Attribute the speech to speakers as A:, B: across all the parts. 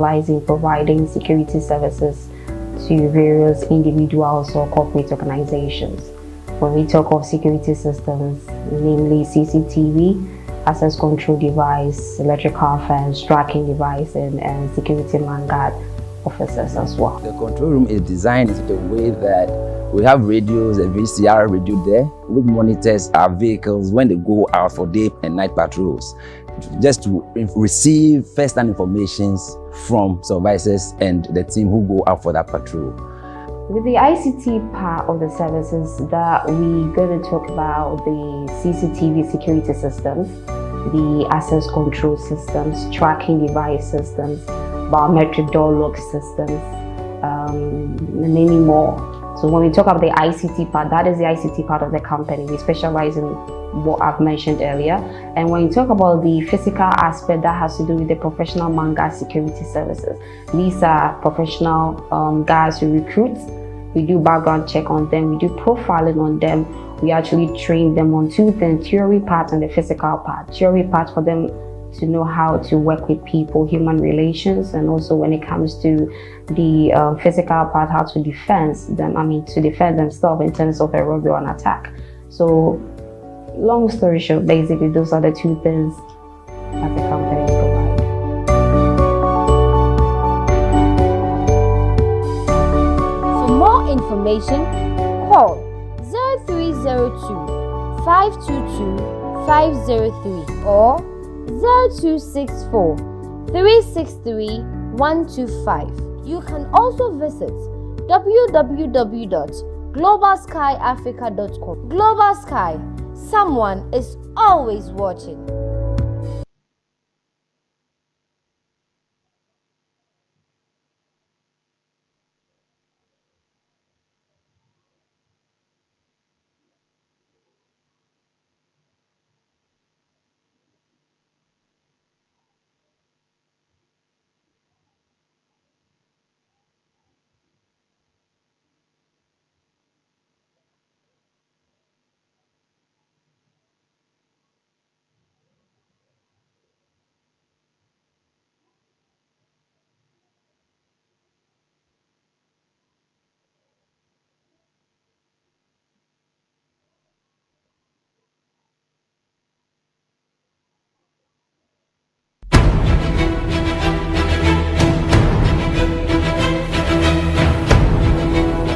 A: in providing security services to various individuals or corporate organizations. When we talk of security systems, namely CCTV, access control device, electrical fence, tracking device, and security man guard officers as well.
B: The control room is designed in the way that we have radios, a VCR radio there, which monitors our vehicles when they go out for day and night patrols, just to receive first-hand information from supervisors and the team who go out for that patrol.
A: With the ICT part of the services that we're going to talk about, the CCTV security systems, the access control systems, tracking device systems, biometric door lock systems, and many more. So when we talk about the ICT part, that is the ICT part of the company. We specialize in what I've mentioned earlier. And when you talk about the physical aspect, that has to do with the professional man guard security services. These are professional guys who recruit. We do background check on them. We do profiling on them. We actually train them on two things: theory part and the physical part. Theory part for them to know how to work with people, human relations, and also when it comes to the physical part, how to defend them. To defend themselves in terms of a robbery or an attack. So, long story short, basically those are the two things that the company provides.
C: For more information, call 0302 522 503 or 0264 363 125. You can also visit www.globalskyafrica.com. Global Sky, someone is always watching.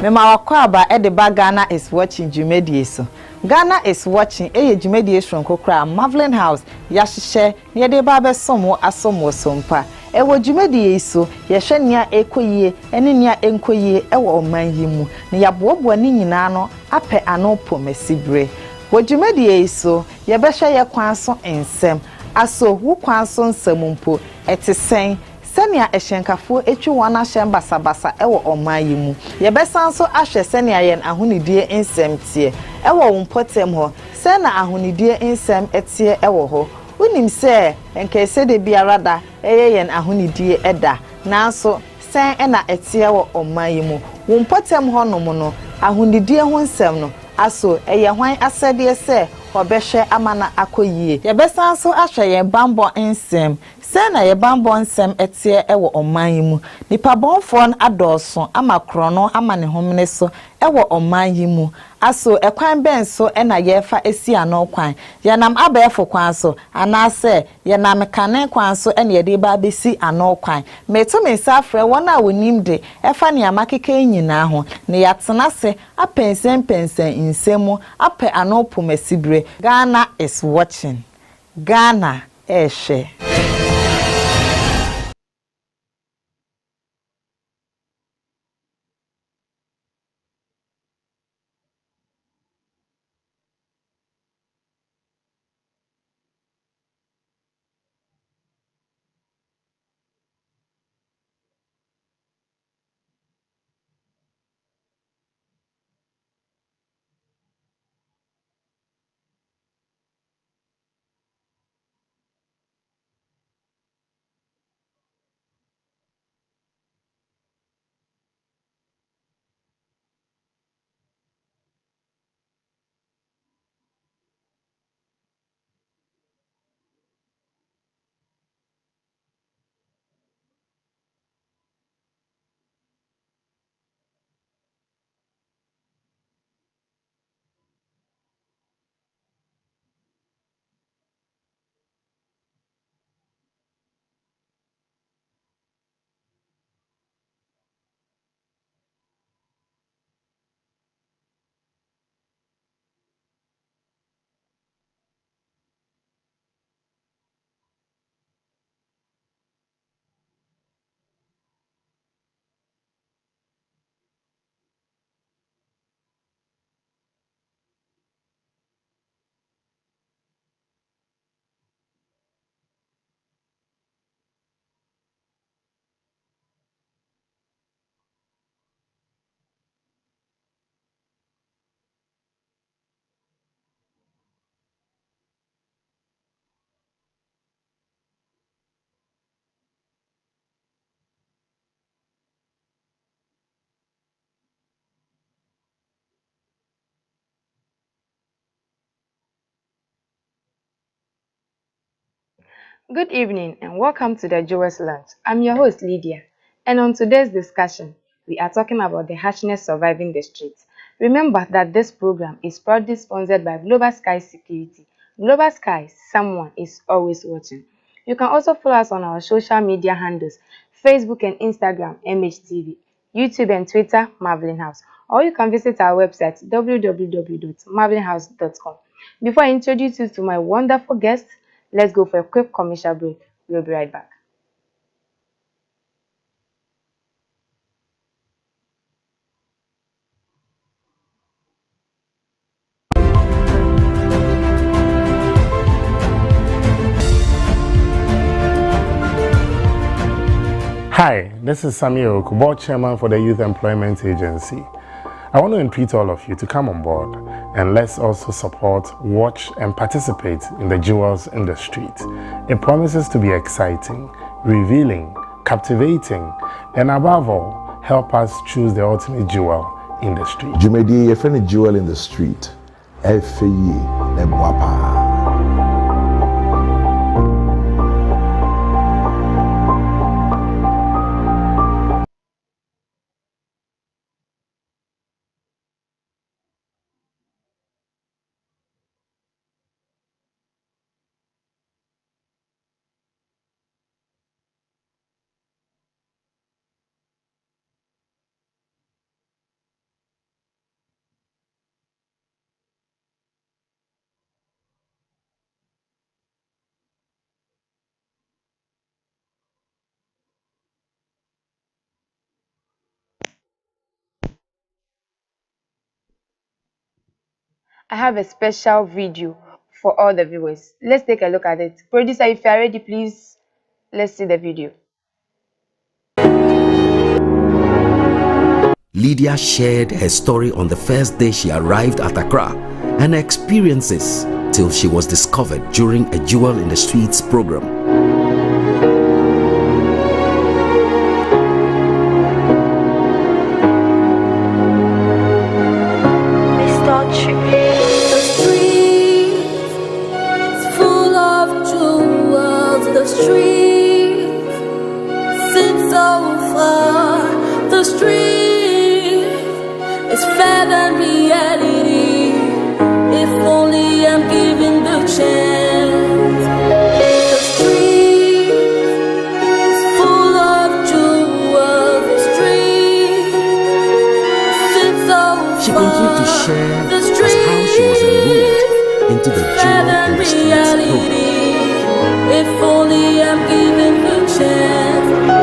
D: Mema wakwaba edeba Ghana is watching Jumedie so. Ghana is watching Jumedie from Kokra Marvelin House yahye ne de ba be somo asomo sompa. Ewo Jumedie so yehwe nia ekoyie ene nia enkoyie ewo oman yi mu. Ne yabobo ni nyina no apɛ ano pomesibre. Wo Jumedie so ye behwe ye kwan so ensem aso wo kwan so nsɛmumpo etesen senia ehyenkafo etwi wona hye basabasa ewo omayi mu ye besan so ahwe senia yen ahonidie nsem tie ewo wompotem ho sena ahonidie nsem etie ewo ho unim se enkese de biarada yen ahonidie eda nanso sen ena etie wo omayi mu wompotem ho no mu no ahonidie ho nsem no aso eye hwan asede se obehwe amana akoyie ye besan so ahwe yen bambo nsem sena ye bambo nsem etie ewo oman mu nipa bonfo adɔso amakro no amane homne so ewo oman mu aso ekwan ben so ena ye fa esi ano kwan ye nam abefo kwan so anase ye nam kane kwan so ena ye de ba besi ano kwan meto me safre wona wonim de efa ne amakeke nyina ho ne yatena se apensen insemu ape ano pomesibre. Ghana is watching. Ghana ehwe.
E: Good evening and welcome to the Jewel's Lunch. I'm your host Lydia, and on today's discussion, we are talking about the harshness surviving the streets. Remember that this program is proudly sponsored by Global Sky Security. Global Sky, someone is always watching. You can also follow us on our social media handles, Facebook and Instagram, MHTV, YouTube and Twitter, Marveling House, or you can visit our website, www.marvelinghouse.com. Before I introduce you to my wonderful guests, let's go for a quick commercial break. We'll be right back.
F: Hi, this is Samuel, board chairman for the Youth Employment Agency. I want to entreat all of you to come on board and let's also support, watch, and participate in the jewels in the street. It promises to be exciting, revealing, captivating, and above all, help us choose the ultimate jewel in the street.
G: Jumedi, your friend jewel in the street. Efeyi Nebwapa.
E: I have a special video for all the viewers. Let's take a look at it. Producer, if you are ready, please, let's see the video.
H: Lydia shared her story on the first day she arrived at Accra and her experiences till she was discovered during a Jewel in the Streets program. She continued to share as how she was enrolled into the Jewel in the Streets program.
I: If only I'm given the chance, I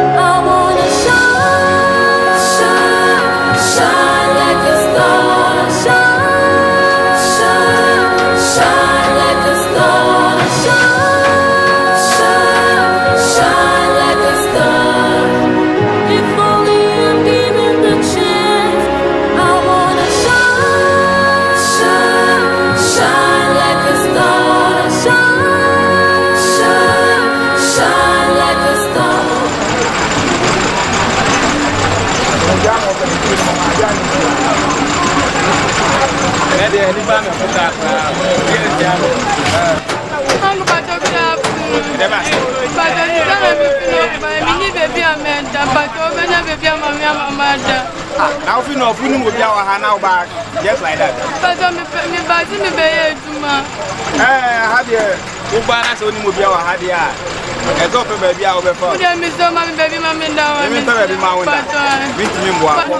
I: wanna shine, shine, shine like a star, shine, shine, shine like a star, shine, shine, shine like a star. If only I'm given the chance, I wanna shine, shine, shine like a star, shine, shine, shine like a star.
J: Now if you know we be our hand now back just like that.
I: But me baby Juma.
J: How do you balance when you be our hadia? A top of baby out of the
I: Me so mommy baby mommy down.
J: Me baby mountain. Meet me more.
I: Me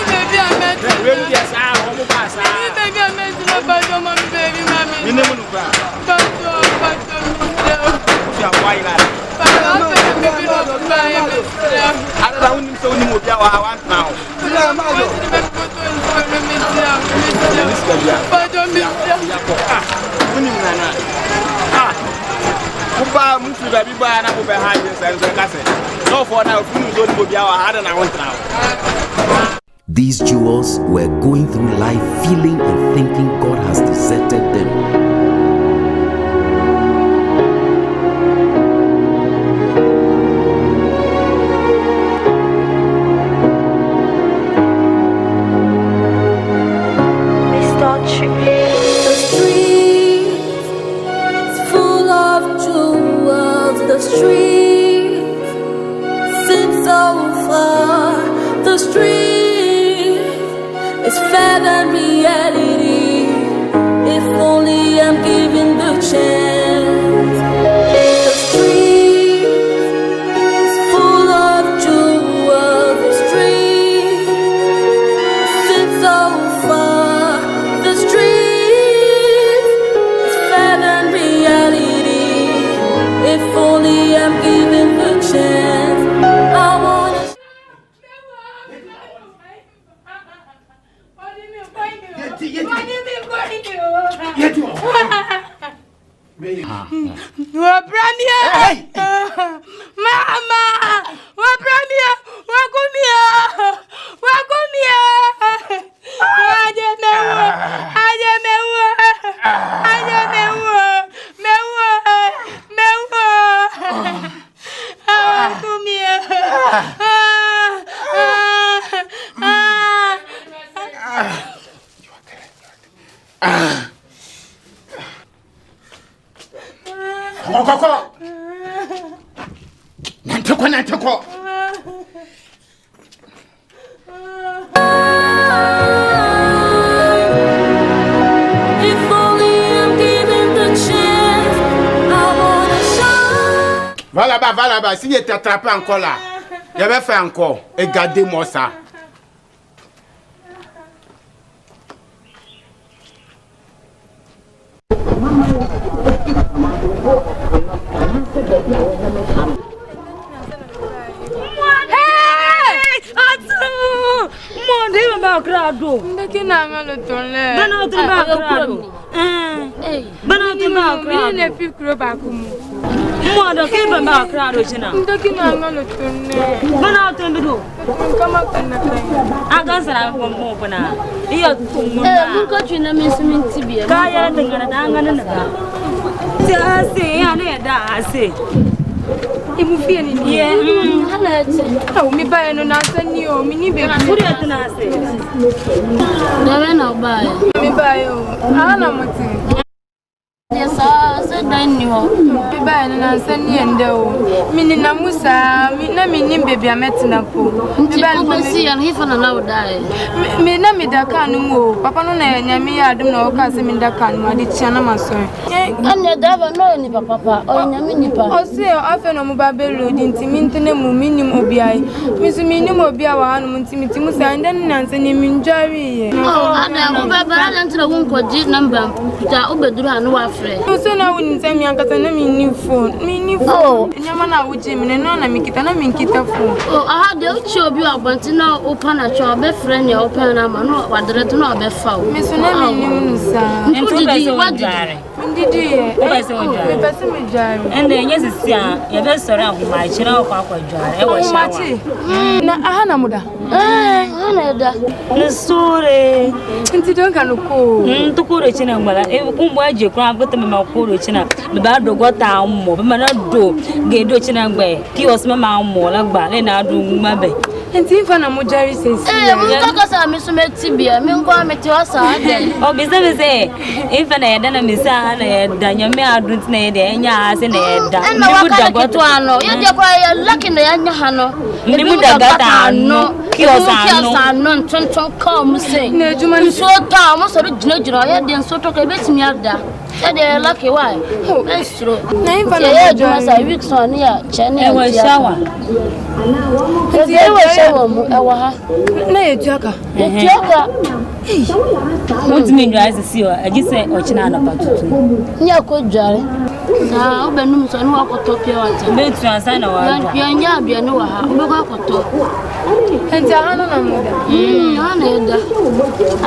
I: baby I met.
J: Really yes, I will pass.
I: Me baby I met no but mommy baby mommy.
J: Me never know.
I: But
J: you are why that. I don't know so you will be our want now. Kuba mufi baby ba na go behind this and say no for now if you don't go be our hard and I want now.
H: These jewels were going through life feeling and thinking God has deserted them.
I: The streets full
K: the street is fair than reality. If only I'm given the chance. The street is full of jewels. The street sits so far. The street is fair than reality. If only I'm given the chance. I wanna.
I: Mama,
K: If only I'm given the chance, I wanna shine.
J: Valaba, si tu t'attrapes encore là, je vais faire encore et gardez-moi ça.
I: Ibu fie ni ni.
K: Hala eti.
I: Oh, mi ba no na sani o, mi ni be.
K: Furi eti na ase. Dawe na ba ya.
I: Mi ba yo. Ana moti.
K: Yesa, se dan ni ho.
I: Mi ba no na sani ende o. Mi ni na musa, mi na mi ni bebi ametina po.
K: Mi ba no si ya no hifa na na udai.
I: Mi na mi da kan mu o. Papa no na nyame ya adum na o ka se mi da kan mu ade tia na maso.
K: Anya dava no ni papa o nyame ni pa.
I: O se o afa no mu ba belo di ntimi ntene mu minim obi ai. Mi su minim obi a wa hanu mu ntimi timu sa nda na nsani mi njari ye.
K: Oh, ada o ba ba na ntira wo nkoji number ta obeduru anu wa frɛ.
I: So na woni ntami ankasa na mi ni phone. Mi ni phone. Nyama na wuji mi no na mi kita phone.
K: Oh, aha de uchi obi abonti na opa na cho be frɛ ne opa na ma no wadere to na obe fa o.
I: Mi so na mi ni mu sa.
K: Ndidi wadare.
I: Ndidi ye.
L: O pese o jare.
I: Mi pese mi jare.
L: Ende nye sisi a ye be sori akuma chira okwa kwa jare. E wo shawa.
I: Na aha na muda.
K: Ana da.
L: Nsure.
I: Nti don kan ko.
L: Tukuro china ngwala. E umbo aje kwa gote me makuro china. Me ba do gota ammo. Be na do ge do china ngbe. Ki osme ma ammo la gba le na do mabe.
I: Nti fa na mo jare sesi.
K: Mo to sa mi so meti bia. Mi ngwa meti osa ade.
L: O bise. Ifa na yeda na misa na yeda nyame adunti na yeda enya ase na yeda.
K: Ni buda goto ano. Ye de kwa ya lucky na ya nya ha no.
L: Ni buda gata ano. Ki osa
K: no tonton come say.
I: Na ejuma ni
K: so ta mo so jina ya de so to ka betimi ada. Ya de lucky why? Estro.
I: Na ifa na
K: ya ejuma sa week so na ya chene
L: e wa shawa.
K: E wa shawa mu e wa ha.
I: Na etuaka.
K: Etuaka.
L: Won't mean you as see o agise o china na patutu.
K: Nya ko jare. Na obenum so no akotopia wata.
L: Me tu ansa na wa.
K: Ya nya abia no wa ha. Obego akoto.
I: Nti aha no na muda.
K: Ana eda.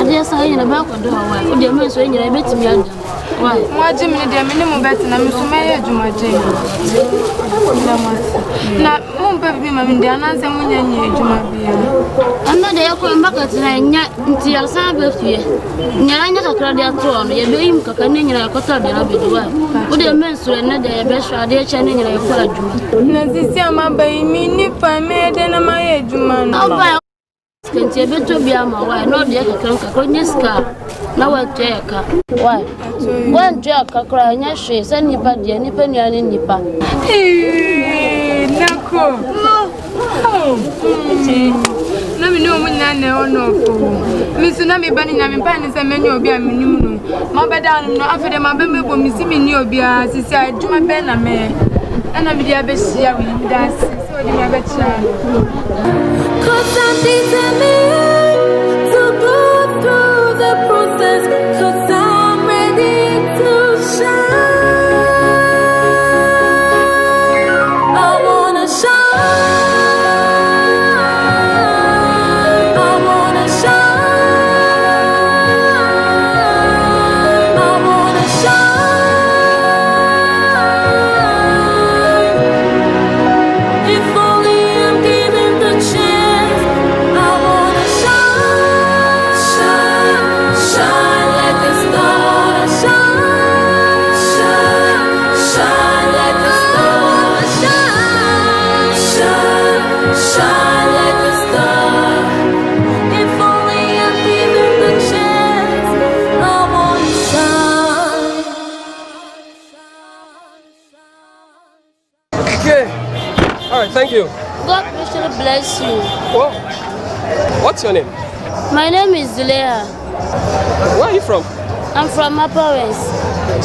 K: Ade sa yin na ba kodo wa. O de me so yin na betimi ada. Why?
I: Mo aje mi de me ni mo bet na mi so me ye adwuma je. Na mo mpa bi ma mi de ananse mo nya nya adwuma bia.
K: Ana de yakọ mbaka tina nya nti yarsa be fie. Nya nya kakra de ato no ye be yim kaka ne nyina yakọta de na bedu wa. O de men sure na de ye be hwa de eche ne nyina yakọ adwuma.
I: Na sisi amaba mi ni pa me de na ma ye adwuma no.
K: Kanti beto bia ma wa no de kakra nyeska na wa teka. Why? Wan teka kakra nya hwe se nipa de nipa nuane nipa.
I: Nako. Na mi Nana or no. Miss Nami Banning, I'm in Panis and many of your minimum. My bed down after the Mabembe will miss me near Bia, she said, to my Ben, and I'm the abyss here with that. So, you have a child. Cause something to me to go through the process, cause I'm ready to shine. I wanna shine. I wanna shine. I wanna shine. If only I'm given the chance, I wanna shine, shine, shine like a star, shine, shine, shine like a star, shine, shine, shine like a star. If only I'm given the chance, I wanna shine.
M: Okay. All right, thank you.
K: God richly bless you.
M: Well, what's your name?
K: My name is Lydia.
M: Where are you from?
K: I'm from Upper West.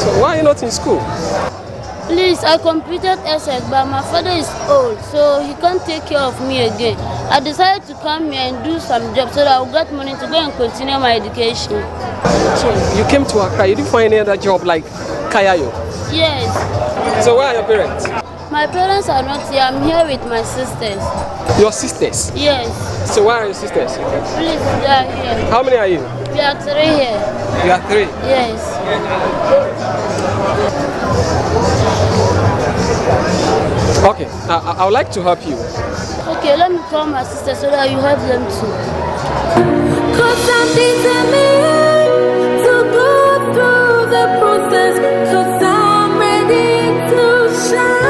M: So why are you not in school?
K: Please, I completed SS, but my father is old, so he can't take care of me again. I decided to come here and do some jobs so that I'll get money to go and continue my education.
M: So you came to Accra, you didn't find any other job like Kayayo?
K: Yes.
M: So where are your parents?
K: My parents are not here. I'm here with my sisters.
M: Your sisters?
K: Yes.
M: So where are your sisters?
K: Please, they are here.
M: How many are you?
K: We are 3 here.
M: You are 3?
K: Yes.
M: Okay, I would like to help you.
K: Okay, let me call my sister so that you help them too.
I: Cause something to me to go through the process, cause I'm ready to shine.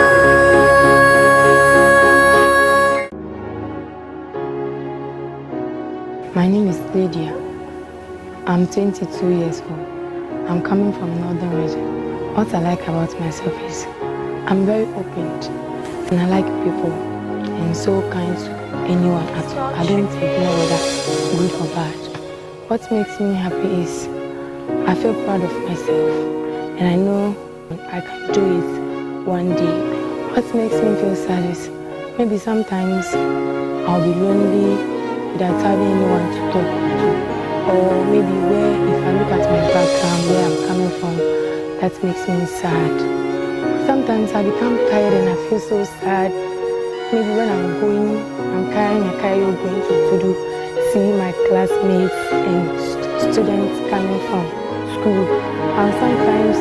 N: My name is Lydia. I'm 22 years old. I'm coming from Northern region. What I like about myself is I'm very open and I like people and so kind to anyone at all. I don't ignore whether good or bad. What makes me happy is I feel proud of myself and I know I can do it one day. What makes me feel sad is maybe sometimes I'll be lonely without having anyone to talk to, or maybe where if I look at my background, where I'm coming from, that makes me sad. Sometimes I become tired and I feel so sad. Maybe when I'm carrying a carry going to do, see my classmates and students coming from school. I'll sometimes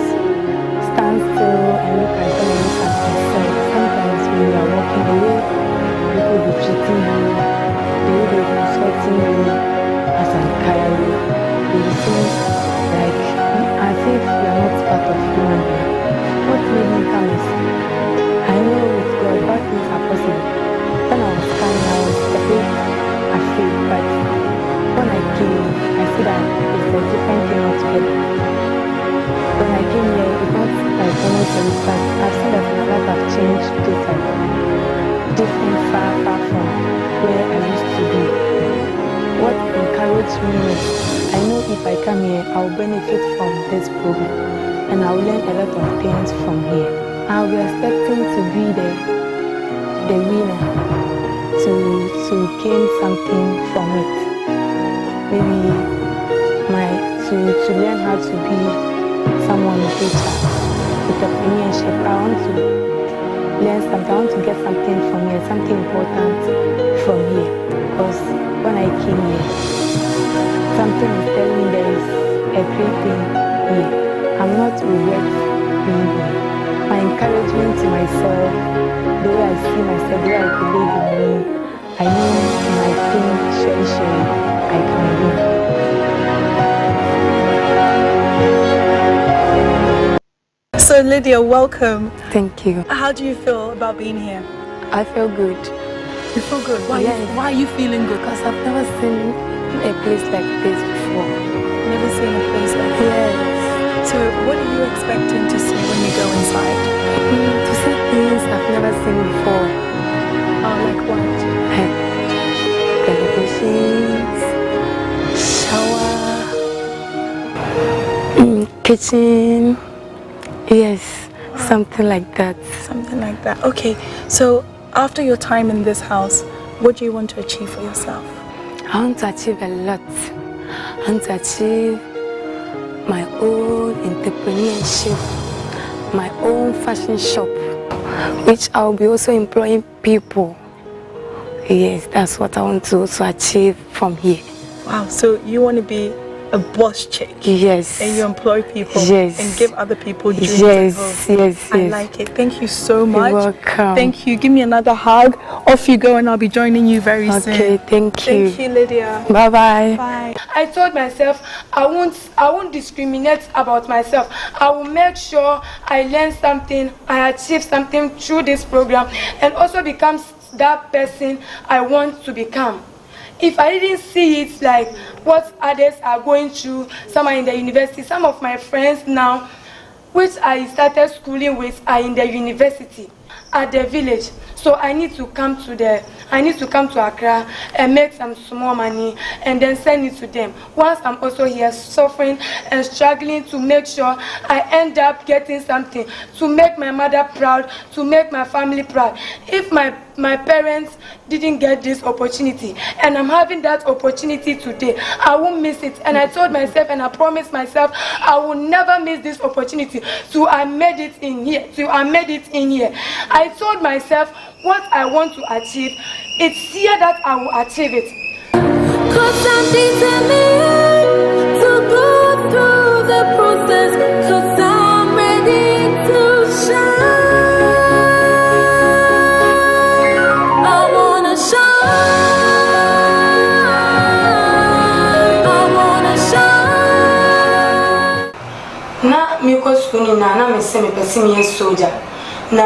N: stand still and look at them and look at myself. Sometimes when you are walking away, people will be treating you, they will be insulting you as I'm carrying. They will think like as if you are not part of human being. What made me come is I know with God all things are possible. When I was coming, I was a bit afraid, but when I came, I see that it's a different thing altogether. When I came here, it's not like almost a restart. I've seen that my life has changed totally. Different, far from where I used to be. What encouraged me is I know if I come here, I'll benefit from this program and I'll learn a lot of things from here. I'll be expecting to be the winner, to gain something from it. Maybe to learn how to be someone richer with a premiership. I want to learn something. I want to get something from here, something important from here. Because when I came here, something is telling me there is a great thing here. I'm not regret being here. My encouragement to myself, the way I see myself, the way I believe in me, I know and I think surely I can win.
O: So Lydia, welcome.
N: Thank you.
O: How do you feel about being here?
N: I feel good.
O: You feel good? Why are you feeling good?
N: Because I've never seen a place like this before.
O: Never seen a place like this?
N: Yes.
O: So what are you expecting to see when you go inside?
N: To see things I've never seen before.
O: Oh, like what?
N: Television, kitchen. Yes, something like that.
O: Something like that. Okay, so after your time in this house, what do you want to achieve for yourself?
N: I want to achieve a lot. I want to achieve my own entrepreneurship, my own fashion shop, which I'll be also employing people. Yes, that's what I want to also achieve from here.
O: Wow, so you want to be a boss chick?
N: Yes.
O: And you employ people?
N: Yes.
O: And give other people dreams
N: Yes,
O: at home?
N: yes.
O: I like it. Thank you so much.
N: You're welcome.
O: Thank you. Give me another hug. Off you go and I'll be joining you very soon.
N: Okay, thank you.
O: Thank you, Lydia.
N: Bye-bye.
O: Bye.
I: I told myself I won't discriminate about myself. I will make sure I learn something, I achieve something through this program, and also become that person I want to become. If I didn't see it like what others are going through, some are in the university, some of my friends now, which I started schooling with, are in the university at the village. So I need to come to Accra and make some small money and then send it to them. Once I'm also here suffering and struggling to make sure I end up getting something to make my mother proud, to make my family proud. If my parents didn't get this opportunity and I'm having that opportunity today, I won't miss it. And I told myself and I promised myself I will never miss this opportunity till I made it in here. I told myself what I want to achieve, it's here that I will achieve it.
P: 'Cause I'm determined to go through the process, 'cause I'm ready to shine. I wanna shine. I wanna shine.
I: Na me go school na me say me person me soldier. Na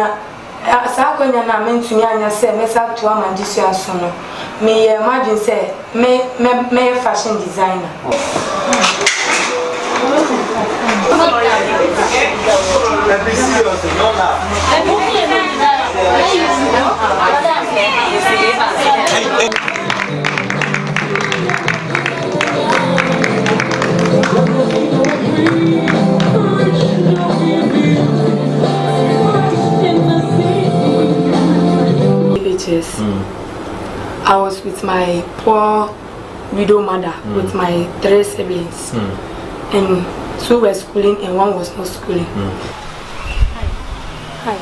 I: saa kwanya na me ntumi anya say me sa to amandisi aso no. Me imagine say me fashion designer. I was with my poor widow mother with my 3 siblings, and 2 were schooling and 1 was not schooling. Hi.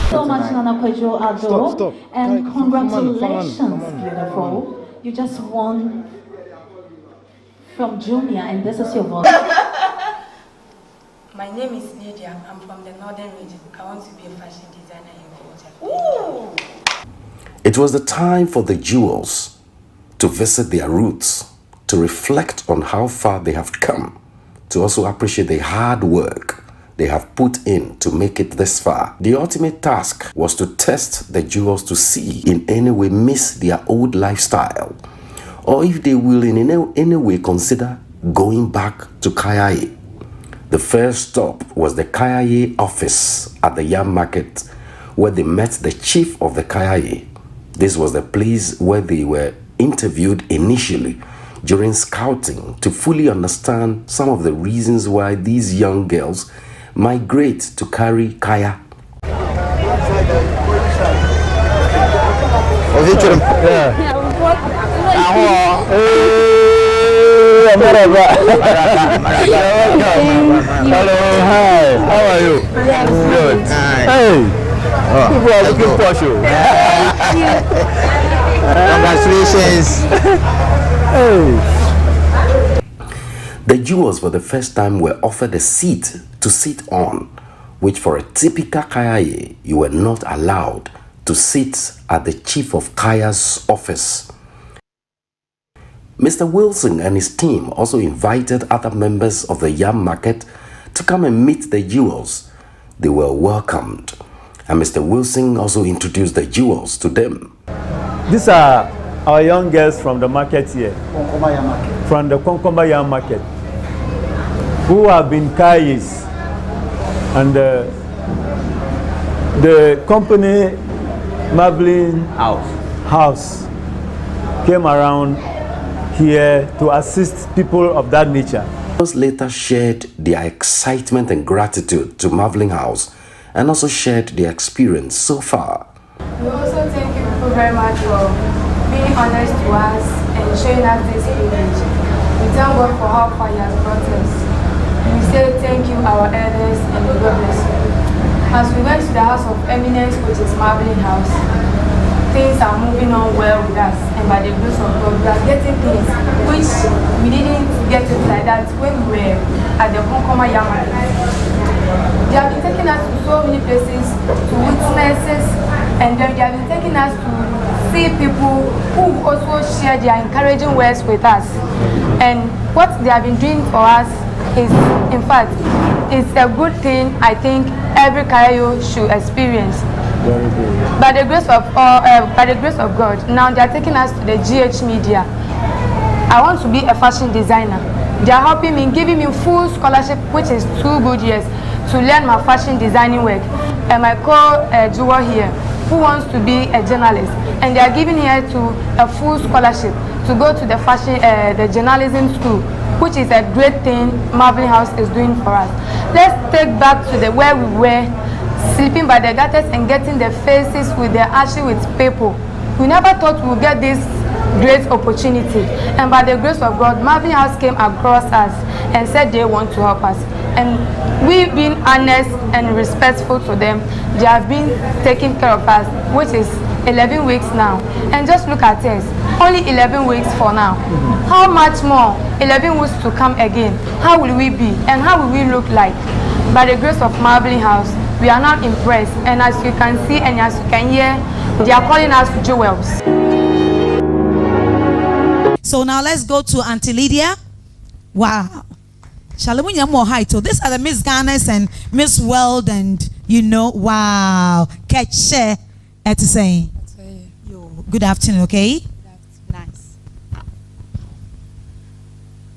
Q: So much, Nana Kwejo Ado, and congratulations, beautiful. You just won from Junior, and this is your vote.
I: My name is Lydia. I'm from the northern region. I want to be a fashion designer in culture. Ooh.
H: It was the time for the jewels to visit their roots, to reflect on how far they have come, to also appreciate the hard work they have put in to make it this far. The ultimate task was to test the jewels to see in any way miss their old lifestyle, or if they will in any way consider going back to Kayaye. The first stop was the Kayaye office at the Yam Market, where they met the chief of the Kayaye. This was the place where they were interviewed initially during scouting to fully understand some of the reasons why these young girls migrate to carry kaya.
R: Hello, hi. How are you? Good. Hey. People are looking for you. Congratulations.
H: Hey. The jewels for the first time were offered a seat to sit on, which for a typical Kayaye, you were not allowed to sit at the chief of Kaya's office. Mr. Wilson and his team also invited other members of the Yam Market to come and meet the jewels. They were welcomed, and Mr. Wilson also introduced the jewels to them.
R: These are our young girls from the market here, from the Konkomba Yam Market, who have been Kayis, and the company Mablin House came around here to assist people of that nature.
H: Later shared their excitement and gratitude to Marveling House and also shared their experience so far.
I: We also thank you people very much for being honest to us and showing us this privilege. We thank God for how far He has brought us. We say thank you, our elders, and may God bless you. As we went to the house of eminence, which is Marveling House, things are moving on well with us, and by the grace of God, we are getting things which we didn't get it like that when we were at the Konkoma Yama. They have been taking us to so many places, to witnesses, and then they have been taking us to see people who also share their encouraging words with us. And what they have been doing for us is, in fact, it's a good thing I think every Kayo should experience.
R: Very good.
I: By the grace of God, now they are taking us to the GH Media. I want to be a fashion designer. They are helping me, giving me full scholarship, which is 2 good years, to learn my fashion designing work. And my co-jewel here, who wants to be a journalist, and they are giving her to a full scholarship to go to the the journalism school, which is a great thing Marveling House is doing for us. Let's take back to where we were, sleeping by the gutters and getting the faces with the ashes with people. We never thought we would get this great opportunity, and by the grace of God, Marveling House came across us and said they want to help us, and we've been honest and respectful to them. They have been taking care of us, which is 11 weeks now. And just look at us, only 11 weeks for now. How much more 11 weeks to come again? How will we be, and how will we look like? By the grace of Marveling House, we are not impressed, and as you can see and as you can hear, they are calling us jewels.
S: So now let's go to Auntie Lydia. Wow. Shalamunya more height. So these are the Miss Ghana's and Miss World, and you know, wow. Catch share at saying. Good afternoon, okay?
I: Nice.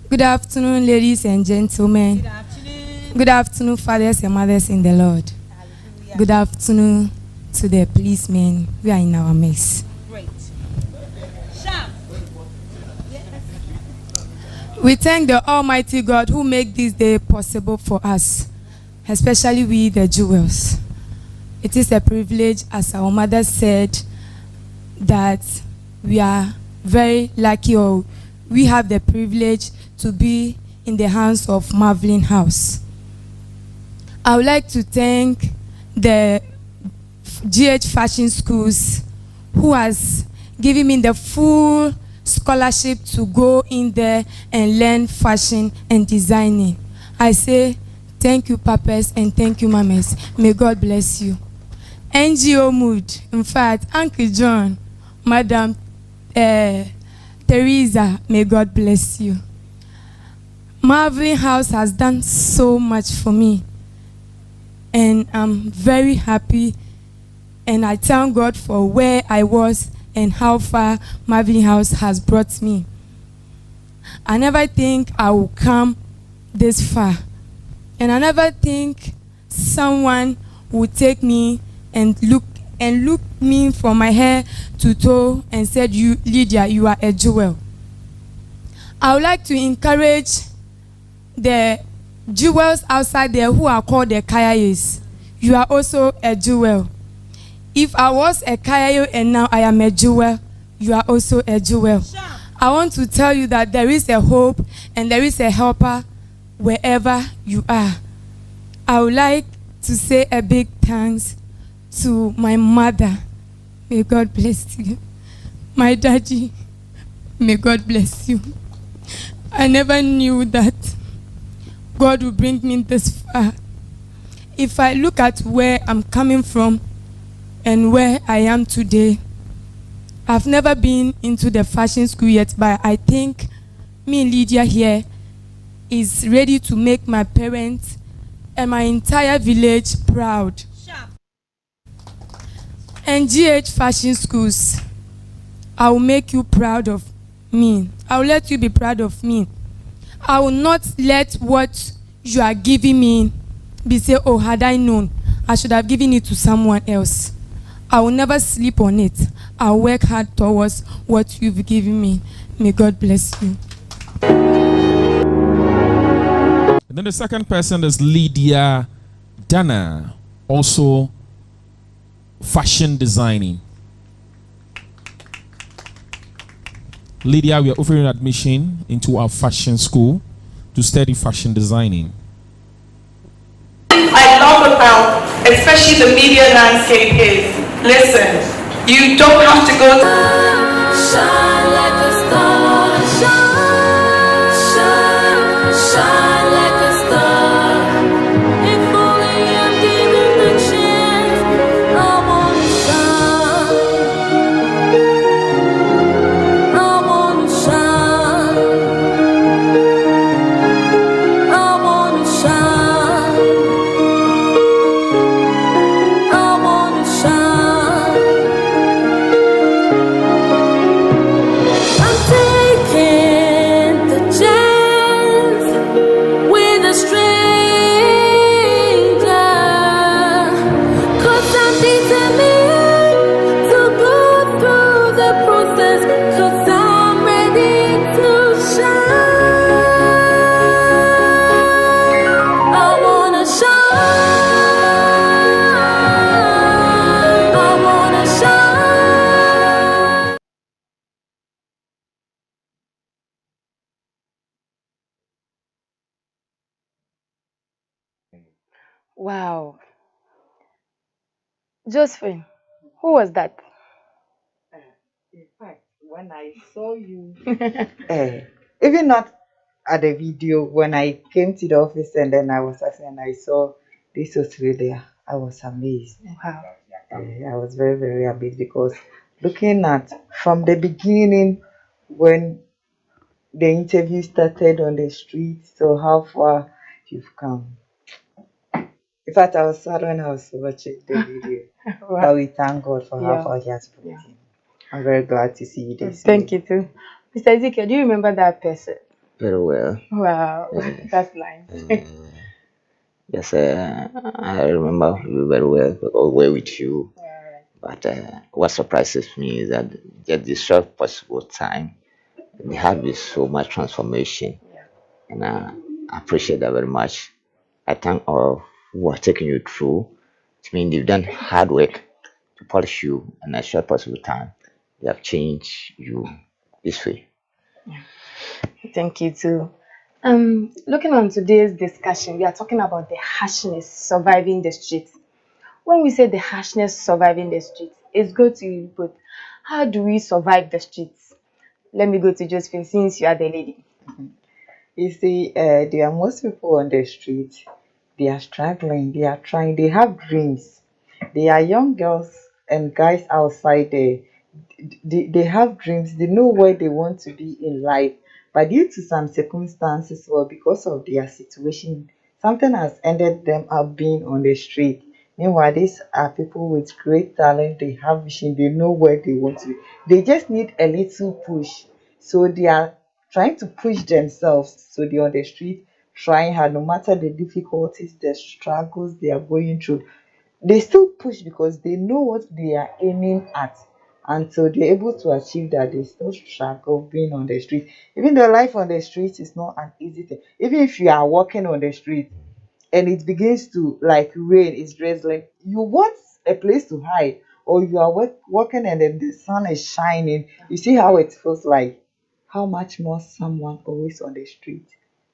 I: Good afternoon, ladies and gentlemen. Good afternoon. Good afternoon, fathers and mothers in the Lord. Hallelujah. Good afternoon to the policemen. We are in our mess.
S: Great.
I: We thank the Almighty God who made this day possible for us, especially we the jewels. It is a privilege, as our mother said, that we are very lucky, or we have the privilege to be in the hands of Marveling House. I would like to thank the GH Fashion Schools, who has given me the full scholarship to go in there and learn fashion and designing. I say thank you, papas, and thank you, mamas. May God bless you. NGO Mood, in fact, Uncle John, Madam Teresa, may God bless you. Marveling House has done so much for me, and I'm very happy, and I thank God for where I was and how far Marveling House has brought me. I never think I will come this far, and I never think someone would take me and look me from my hair to toe and said, "You, Lydia, you are a jewel." I would like to encourage the jewels outside there who are called the Kayayes. You are also a jewel. If I was a Kayayo and now I am a jewel, you are also a jewel. Sure. I want to tell you that there is a hope and there is a helper wherever you are. I would like to say a big thanks to my mother. May God bless you. My daddy, may God bless you. I never knew that God would bring me this far. If I look at where I'm coming from and where I am today, I've never been into the fashion school yet, but I think me and Lydia here is ready to make my parents and my entire village proud. Sure. And GH Fashion Schools, I will make you proud of me. I will let you be proud of me. I will not let what you are giving me be say, "Oh, had I known, I should have given it to someone else." I will never sleep on it. I'll work hard towards what you've given me. May God bless you.
T: And then the second person is Lydia, Dannah, also fashion designing. Lydia, we are offering admission into our fashion school to study fashion designing.
U: I love about especially the media landscape is, listen, you don't have to go
P: Shine like a star, shine, shine, shine like a star. If only I'm given the chance, I wanna shine. I wanna shine. I wanna shine. I wanna shine. I'm taking the chance with a stranger, 'cause I'm determined to go through the process, 'cause I'm ready to shine. I wanna shine. I wanna shine.
E: Wow. Josephine, who was that?
D: In fact, when I saw you, even not at the video, when I came to the office and then I was asking and I saw this was Lydia, I was amazed.
E: Wow.
D: I was very, very amazed because looking at from the beginning when the interview started on the street, so how far you've come. In fact, I was sad when I was watching the video,
E: Wow.
D: but we thank God for how
E: Yeah.
D: far He has brought you. I'm very glad to see you this
E: Thank you too. Mr. Ezekiel, do you remember that person?
V: Very well.
E: Wow,
V: Yeah.
E: that's nice.
V: Yes, I remember you very well because we were with you. But what surprises me is that just the short possible time, there has been so much transformation. And I appreciate that very much. I thank all who are taking you through. It means you've done hard work to polish you in a short possible time. They have changed you this way.
E: Thank you too. Looking on today's discussion, we are talking about the harshness surviving the streets. When we say the harshness surviving the streets, it's good to put how do we survive the streets? Let me go to Josephine since you are the lady.
D: You see, there are most people on the street. They are struggling. They are trying. They have dreams. They are young girls and guys outside there. They have dreams. They know where they want to be in life. But due to some circumstances or because of their situation, something has ended them up being on the street. Meanwhile, these are people with great talent. They have vision. They know where they want to be. They just need a little push. So they are trying to push themselves. So they're on the street trying hard, no matter the difficulties, the struggles they are going through. They still push because they know what they are aiming at. And so they're able to achieve that. They still struggle being on the street. Even though life on the street is not an easy thing. Even if you are walking on the street and it begins to like rain, it's drizzling, you want a place to hide, or you are walking and then the sun is shining. You see how it feels like. How much more someone always on the street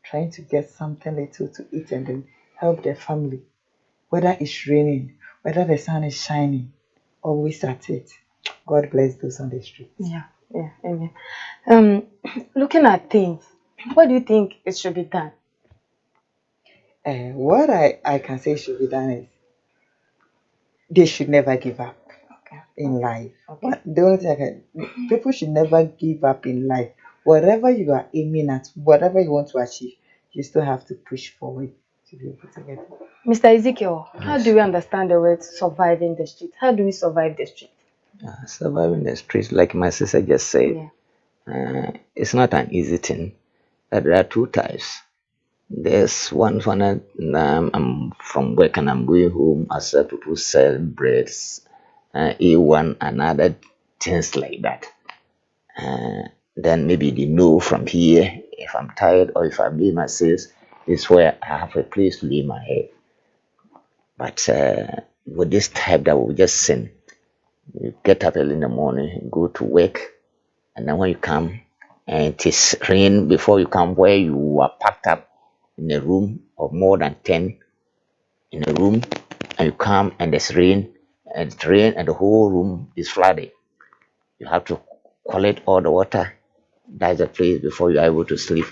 D: trying to get something little to eat and then help their family. Whether it's raining, whether the sun is shining, always at it. God bless those on the street.
E: Yeah, amen. Looking at things, what do you think it should be done?
D: What I can say should be done is they should never give up in life. But the only thing people should never give up in life. Whatever you are aiming at, whatever you want to achieve, you still have to push forward to be able to get it.
E: Mr. Ezekiel, how do we understand the word surviving the street? How do we survive the street?
V: Surviving the streets, like my sister just said, it's not an easy thing. There are two types. There's one I'm from work and I'm going home. I saw people sell breads, A1 and other things like that. Then maybe they know from here if I'm tired or if I lay myself, this is where I have a place to lay my head. But with this type that we just sing, you get up early in the morning, go to work, and then when you come, and it is rain before you come, where you are packed up in a room of more than 10 in a room, and you come and there's rain, and it's rain, and the whole room is flooded. You have to collect all the water. That's the place before you are able to sleep.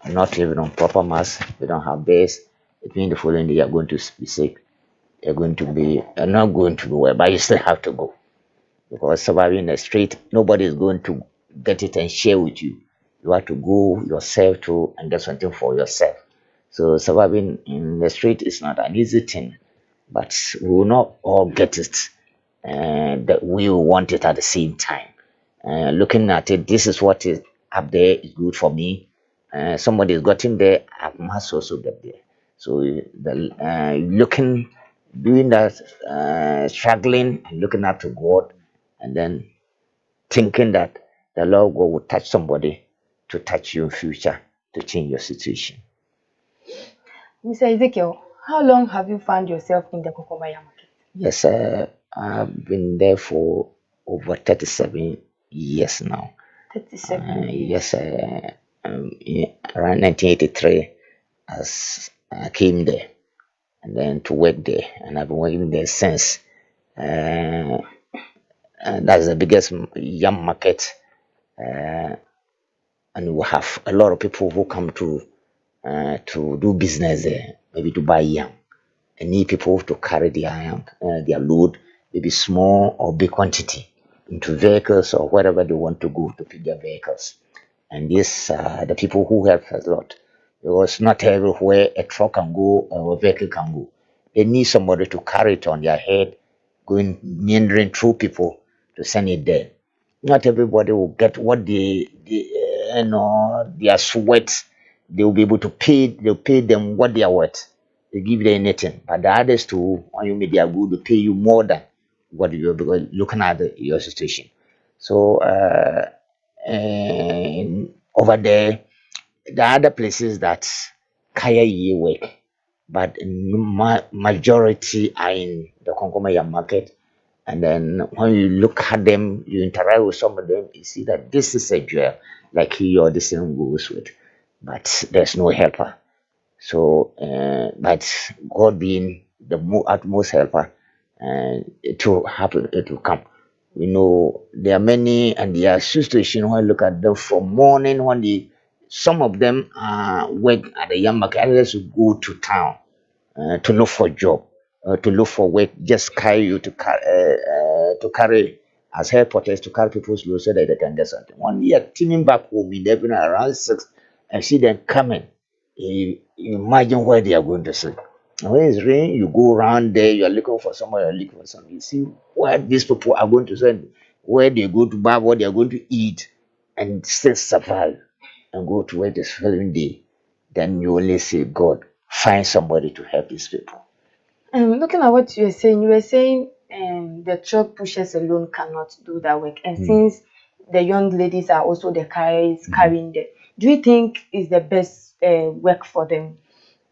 V: Not even on proper mass. You don't have beds. It means the following day you are going to be sick. You're going to be not going to be well, but you still have to go. Because surviving in the street, nobody is going to get it and share with you. You have to go yourself to and get something for yourself. So surviving in the street is not an easy thing, but we will not all get it, and that we will want it at the same time. Looking at it, this is what is up there is good for me. Somebody has gotten there, I must also get there. So looking, doing that, struggling and looking up to God, and then thinking that the Lord God will touch somebody to touch you in future to change your situation.
E: Mr. Ezekiel, how long have you found yourself in the Kokomaya market?
V: Yes, I've been there for over 37 years now.
E: 37 years.
V: Yes, around 1983, I came there and then to work there, and I've been working there since. And that's the biggest yam market, and we have a lot of people who come to do business there, maybe to buy yam. And need people to carry their load, maybe small or big quantity, into vehicles or wherever they want to go to pick their vehicles. And these are the people who help a lot, because not everywhere a truck can go or a vehicle can go. They need somebody to carry it on their head, going meandering through people to send it there. Not everybody will get what their sweat. They will be able to pay. They'll pay them what they are worth. They give them anything, but the others too, when you make their good, they pay you more than what you're looking at your situation. So and over there, the other places that Kaya ye work, but majority are in the Konkomaya market. And then when you look at them, you interact with some of them, you see that this is a jewel, like he or this one goes with, but there's no helper. So, but God being the utmost helper, and it will happen, it will come. We know there are many, and there are situations when I look at them from morning when some of them work at the young market, others will go to town to look for a job, to look for work, just carry you to carry as helpers to carry people's load so that they can get something. One year, teaming back home in the evening around 6, and see them coming. You imagine where they are going to sleep. And when it's rain, you go around there, you are looking for somewhere, you're looking for something. You see where these people are going to send, where they go to buy, what they are going to eat, and still survive and go to work the following day. Then you only say, God, find somebody to help these people.
E: Looking at what you were saying the truck pushers alone cannot do that work. And since the young ladies are also the carrying them, do you think is the best work for them?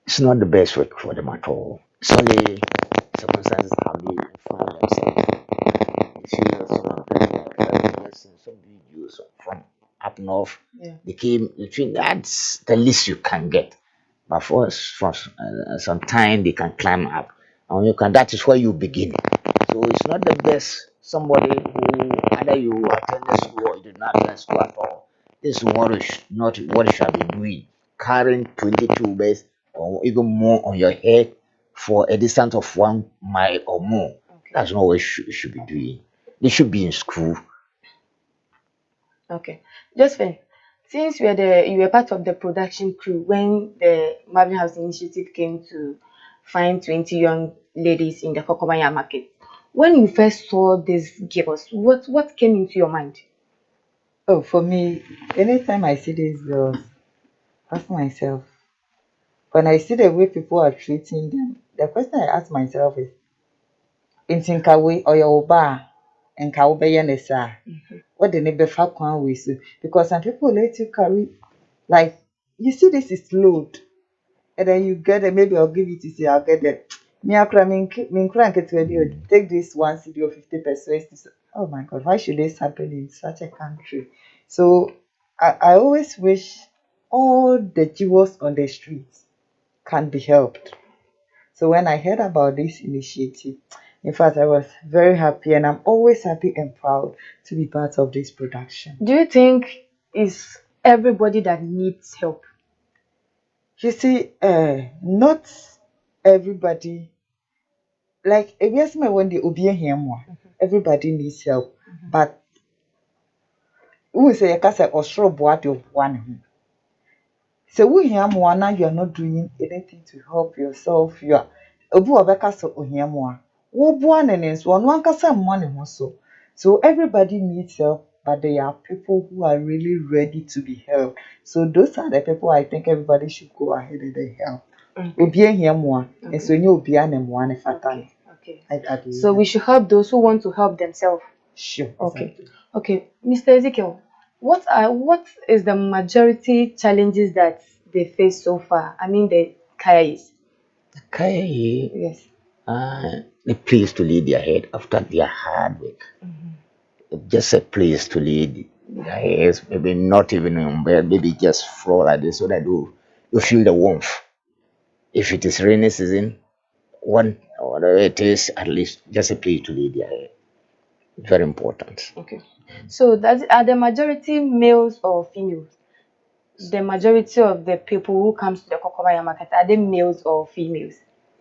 V: It's not the best work for them at all. It's only circumstances how they find themselves. You see, some videos from up north, they came between that's the least you can get. But for some time they can climb up, and you can. That is where you begin. So it's not the best. Somebody who either you attended school or you did not attend school at all. This is not what you should be doing. Carrying 22 bags or even more on your head for a distance of 1 mile or more. Okay. That's not what you should be doing. They should be in school.
E: Okay, Josephine, since you were part of the production crew when the Marvin House Initiative came to find 20 young ladies in the Kokomaya market, when you first saw these girls, what came into your mind?
D: Oh, for me, anytime I see these girls, ask myself, when I see the way people are treating them, the question I ask myself is, in Tinkawe or your Oba and Kaubeyanesa, what the neighbor kwan we so because some people let you carry like you see this is load and then you get it, maybe I'll give it to you, I'll get it. Me akra min crank it to you take this 1 cedi or 50 pesos. Oh my god, why should this happen in such a country? So I always wish all the jewels on the streets can be helped. So when I heard about this initiative, in fact, I was very happy and I'm always happy and proud to be part of this production.
E: Do you think it's everybody that needs help?
D: You see, not everybody, like, if yes, my one day, everybody needs help, but who say a casa or shrub what of one? So we hear more now you are not doing anything to help yourself. You are obu obeka so ohia more. Wo buan and so one kasa money so. So everybody needs help, but there are people who are really ready to be helped. So those are the people I think everybody should go ahead and they help. Obi hear more, and so you obi an more ne fatan.
E: Okay. So we should help those who want to help themselves.
D: Sure.
E: Okay.
D: Exactly.
E: Okay, Mr. Ezekiel, what is the majority challenges that they face so far? I mean the Kayais.
V: Kaya,
E: Yes.
V: a place to lead their head after their hard work. Just a place to lead their heads, maybe not even in bed, maybe just floor like this so that you feel the warmth. If it is rainy season, one or whatever it is, at least just a place to lead their head. Very important.
E: Okay. So are the majority males or females? The majority of the people who comes to the Kokomaya market, are they males or females?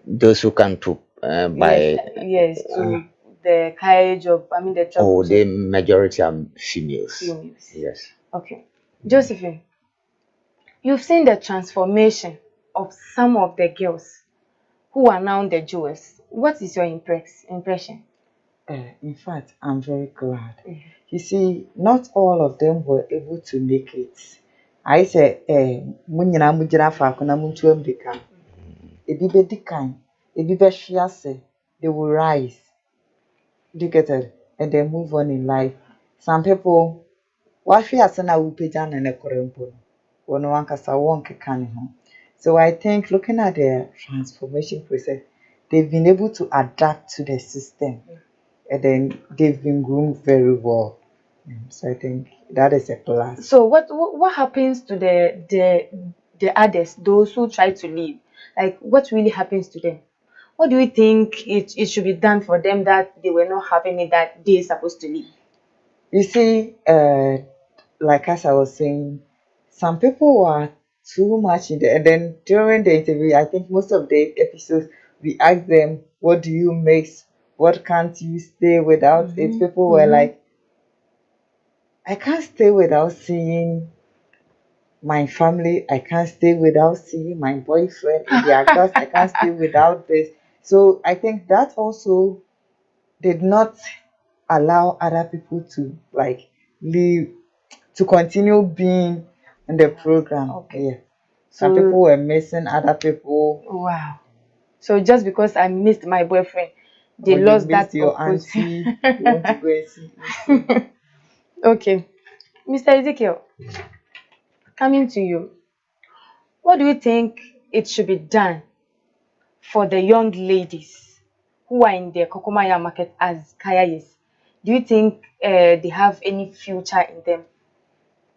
V: Those who come to buy.
E: Yes, to the carriage of, I mean the trouble.
V: Oh, the majority are females.
E: Females.
V: Yes.
E: Okay. Josephine, you've seen the transformation of some of the girls who are now the jewels. What is your impression?
D: In fact, I'm very glad. You see, not all of them were able to make it. I say, munyina mujira fa kuna muntu emdika. Ebi be dikan, ebi be shiase, they will rise. Do you get it? And then move on in life. Some people, wa shiase na upeja na nekorempo. Wono wankasa wonke kani ho. So I think looking at the transformation process, they've been able to adapt to the system. And then they've been groomed very well. So I think that is a plus.
E: So what happens to the others, those who try to leave? Like what really happens to them? What do you think it should be done for them that they were not having it that they're supposed to leave?
D: You see, like as I was saying, some people were too much in the, and then during the interview, I think most of the episodes we asked them, what do you mix? What can't you stay without it? People were like, I can't stay without seeing my family. I can't stay without seeing my boyfriend in their class. I can't stay without this. So I think that also did not allow other people to like leave, to continue being in the program. Okay. Yeah. Some
E: So-
D: people were missing other people.
E: Wow. So just because I missed my boyfriend, they
D: Or you
E: lost
D: missed
E: that
D: your
E: opportunity.
D: auntie. You want to go and see.
E: Okay. Mr. Ezekiel, coming to you. What do you think it should be done for the young ladies who are in the Kokomaya market as Kayais? Do you think they have any future in them?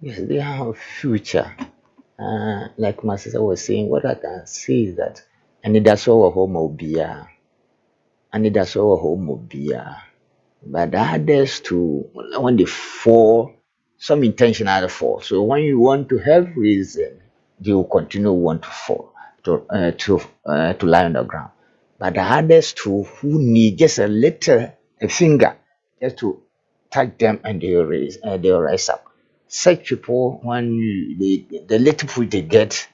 V: Yes, they have a future. Like my sister was saying, what I can say is that I need a soul homobia. I need a soul homobia. But the others too, when they fall, some intentional fall. So when you want to help reason, they will continue want to fall to lie on the ground. But the others too, who need just a finger, just to touch them and they'll rise up. Such people, when the little food they get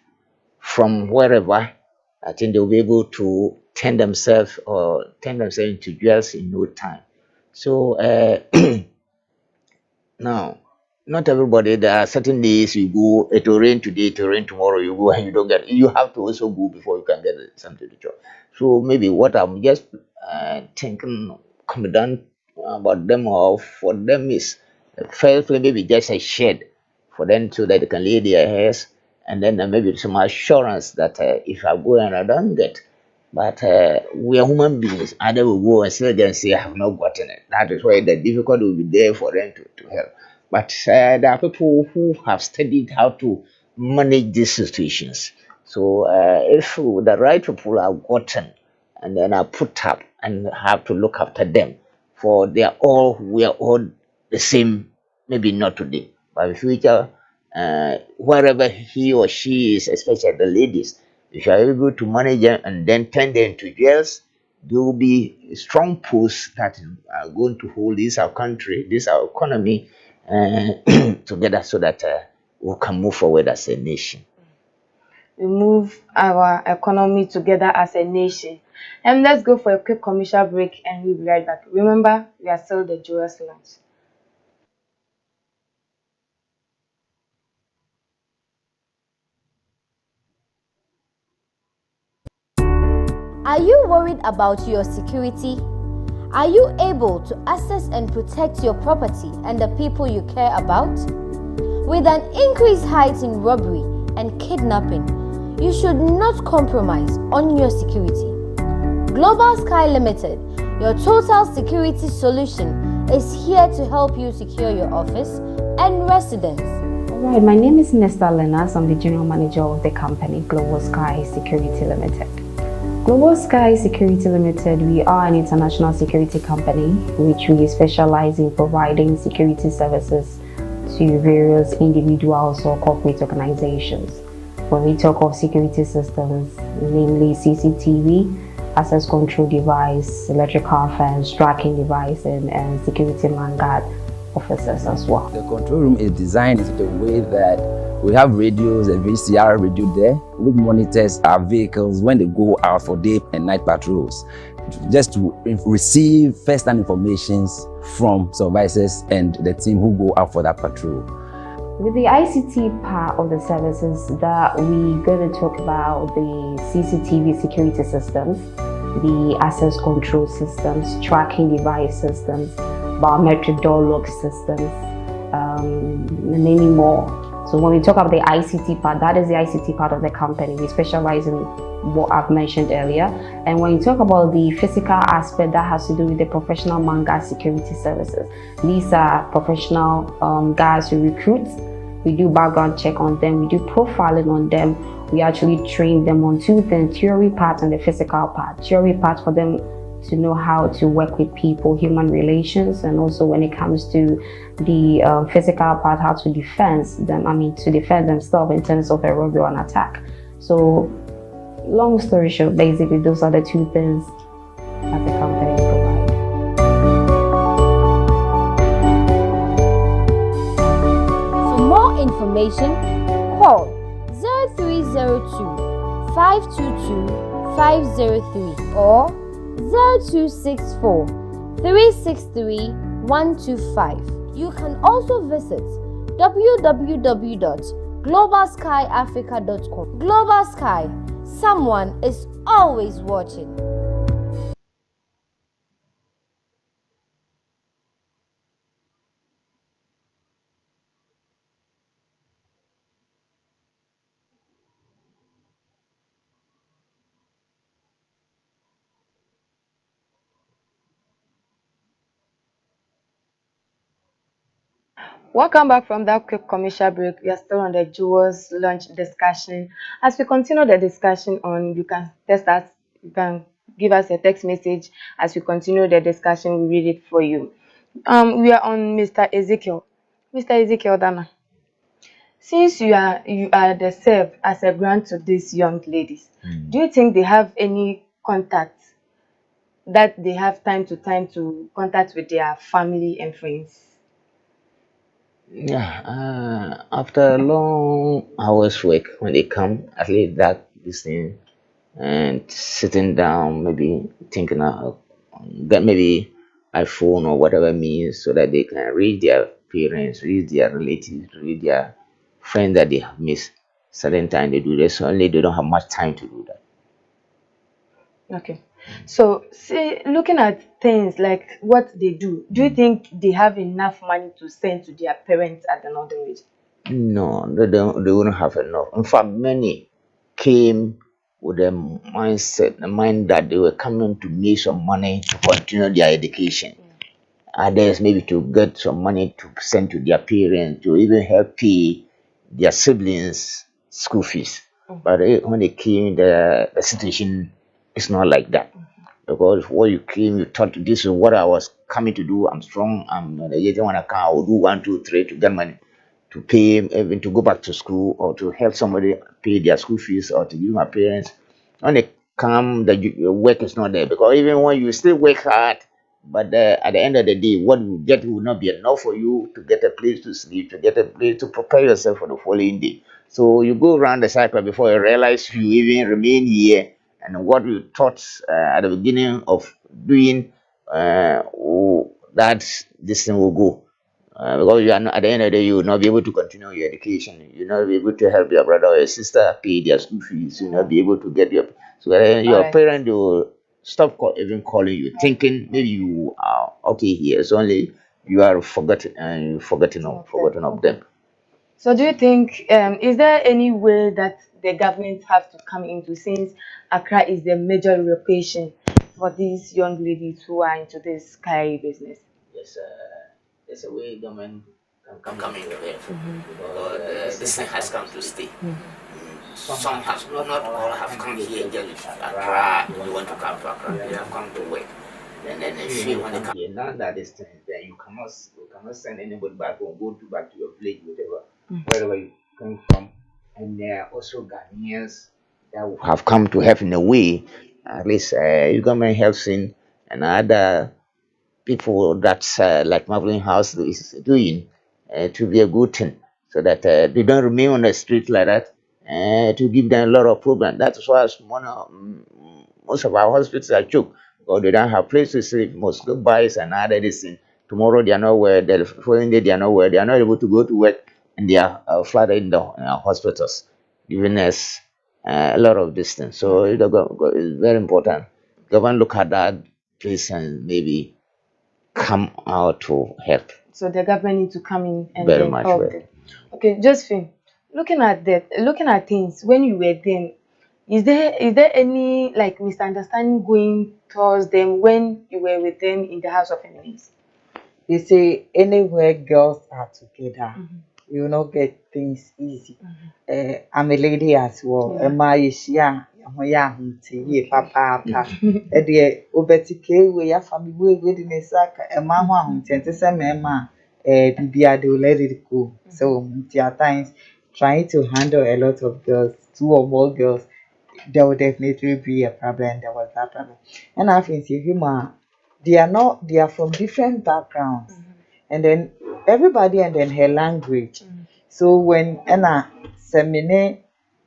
V: from wherever, I think they'll be able to turn themselves into jewels in no time. So now, not everybody. There are certain days you go. It will rain today. It will rain tomorrow. You go and you don't get it. You have to also go before you can get something to job. So maybe what I'm just thinking, come down about them or for them is Firstly, maybe just a shed for them so that they can lay their hairs, and then maybe some assurance that if I go and I don't get, but we are human beings, and they will go and say again, say I have not gotten it. That is why the difficulty will be there for them to help. But there are people who have studied how to manage these situations. So if the right people are gotten and then are put up and have to look after them, for we are all the same, maybe not today, but in future, wherever he or she is, especially the ladies, if you are able to manage them and then turn them into girls, there will be strong posts that are going to hold this our country, this our economy together so that we can move forward as a nation.
E: We move our economy together as a nation. And let's go for a quick commercial break and we'll be right back. Remember, we are still the Jewel's Lunch.
C: Are you worried about your security? Are you able to access and protect your property and the people you care about? With an increased height in robbery and kidnapping, you should not compromise on your security. Global Sky Limited, your total security solution, is here to help you secure your office and residence.
A: Alright, my name is Mr. Lenas. I'm the General Manager of the company Global Sky Security Limited. Global Sky Security Limited, we are an international security company which we specialize in providing security services to various individuals or corporate organizations. When we talk of security systems, namely CCTV, access control device, electrical fence, tracking device, and security man guard officers as well.
B: The control room is designed in such a way that we have radios, a VCR radio there, which monitors our vehicles when they go out for day and night patrols, just to receive first-hand information from supervisors and the team who go out for that patrol.
A: With the ICT part of the services that we're going to talk about, the CCTV security systems, the access control systems, tracking device systems, biometric door lock systems, and many more. So when we talk about the ICT part, that is the ICT part of the company. We specialize in what I've mentioned earlier. And when you talk about the physical aspect, that has to do with the professional man-guard security services. These are professional guards who recruit. We do background check on them. We do profiling on them. We actually train them on two things, theory part and the physical part. Theory part for them to know how to work with people, human relations, and also when it comes to the physical part, how to defend them, to defend themselves in terms of a robbery or an attack. So, long story short, basically those are the two things that the company provides.
C: For more information, call 0302 522 503 or 0264 363 125. You can also visit www.globalskyafrica.com. Global Sky, someone is always watching.
E: Welcome back from that quick commercial break. We are still on the Jewel's Lunch discussion. As we continue the discussion on, you can text us, you can give us a text message. As we continue the discussion, we read it for you. We are on Mr. Ezekiel. Mr. Ezekiel Dannah, since you are the serve as a grant to these young ladies, do you think they have any contact that they have time to contact with their family and friends?
V: Yeah, after long hours work, when they come, at least that this thing, and sitting down, maybe thinking of get maybe iPhone or whatever means, so that they can reach their parents, reach their relatives, reach their friends that they have missed. Certain time they do this, only they don't have much time to do that.
E: Okay. So, see, looking at things like what they do you think they have enough money to send to their parents at the northern region?
V: No, they don't. They wouldn't have enough. In fact, many came with a mindset, a mind that they were coming to make some money to continue their education. Others maybe to get some money to send to their parents, to even help pay their siblings' school fees. But when they came, the situation is not like that. Because what you came, you thought this is what I was coming to do. I'm strong. I'm the one I can. I will do 1, 2, 3 to get money to pay, even to go back to school or to help somebody pay their school fees or to give my parents. When they come, the work is not there because even when you still work hard, but at the end of the day, what you get will not be enough for you to get a place to sleep, to get a place to prepare yourself for the following day. So you go around the cycle before you realize you even remain here, and what you thought at the beginning of doing, that this thing will go. Because you are not, at the end of the day, you will not be able to continue your education. You will not be able to help your brother or your sister pay their school fees. You will not be able to get your your
E: Alright.
V: parent will stop even calling you, thinking maybe you are okay here. It's only you are forgotten of them.
E: So, do you think is there any way that the government have to come into, since Accra is the major location for these young ladies who are into this Kai business?
V: Yes, there's a way government can come in there. Because this thing has come to stay. Some have not all have come here just Accra. You want to come to Accra? They have come to work. And then if you want to come here, now that this thing is there, you cannot send anybody back or go back to your village, wherever you come from. And there are also Ghanaians that have come to help in a way. At least government helps in, and other people that's like Marveling House is doing to be a good thing, so that they don't remain on the street like that. To give them a lot of program. That's why most of our hospitals are choked because they don't have place to sleep. Most goodbyes and other this thing. Tomorrow they are not where. The following day they are not where. They are not able to go to work, and they are flooded in the hospitals, giving us a lot of distance. So it's very important. Government look at that place and maybe come out to help.
E: So the government need to come in and
V: Very
E: then
V: much,
E: help
V: very.
E: them. Okay, Josephine, looking at things when you were then, is there any like misunderstanding going towards them when you were with them in the House of Enemies?
D: They say anywhere girls are together, you will not get things easy. I'm a lady as well. Emma is young, ye papa. The obetike we ya family we in a sack, Emma one, Emma, Bibia, they will let it go. So, at times, trying to handle a lot of girls, 2 or more girls, there will definitely be a problem. There was that problem. And I think human, they are from different backgrounds. And then everybody and then her language. So when Anna Semine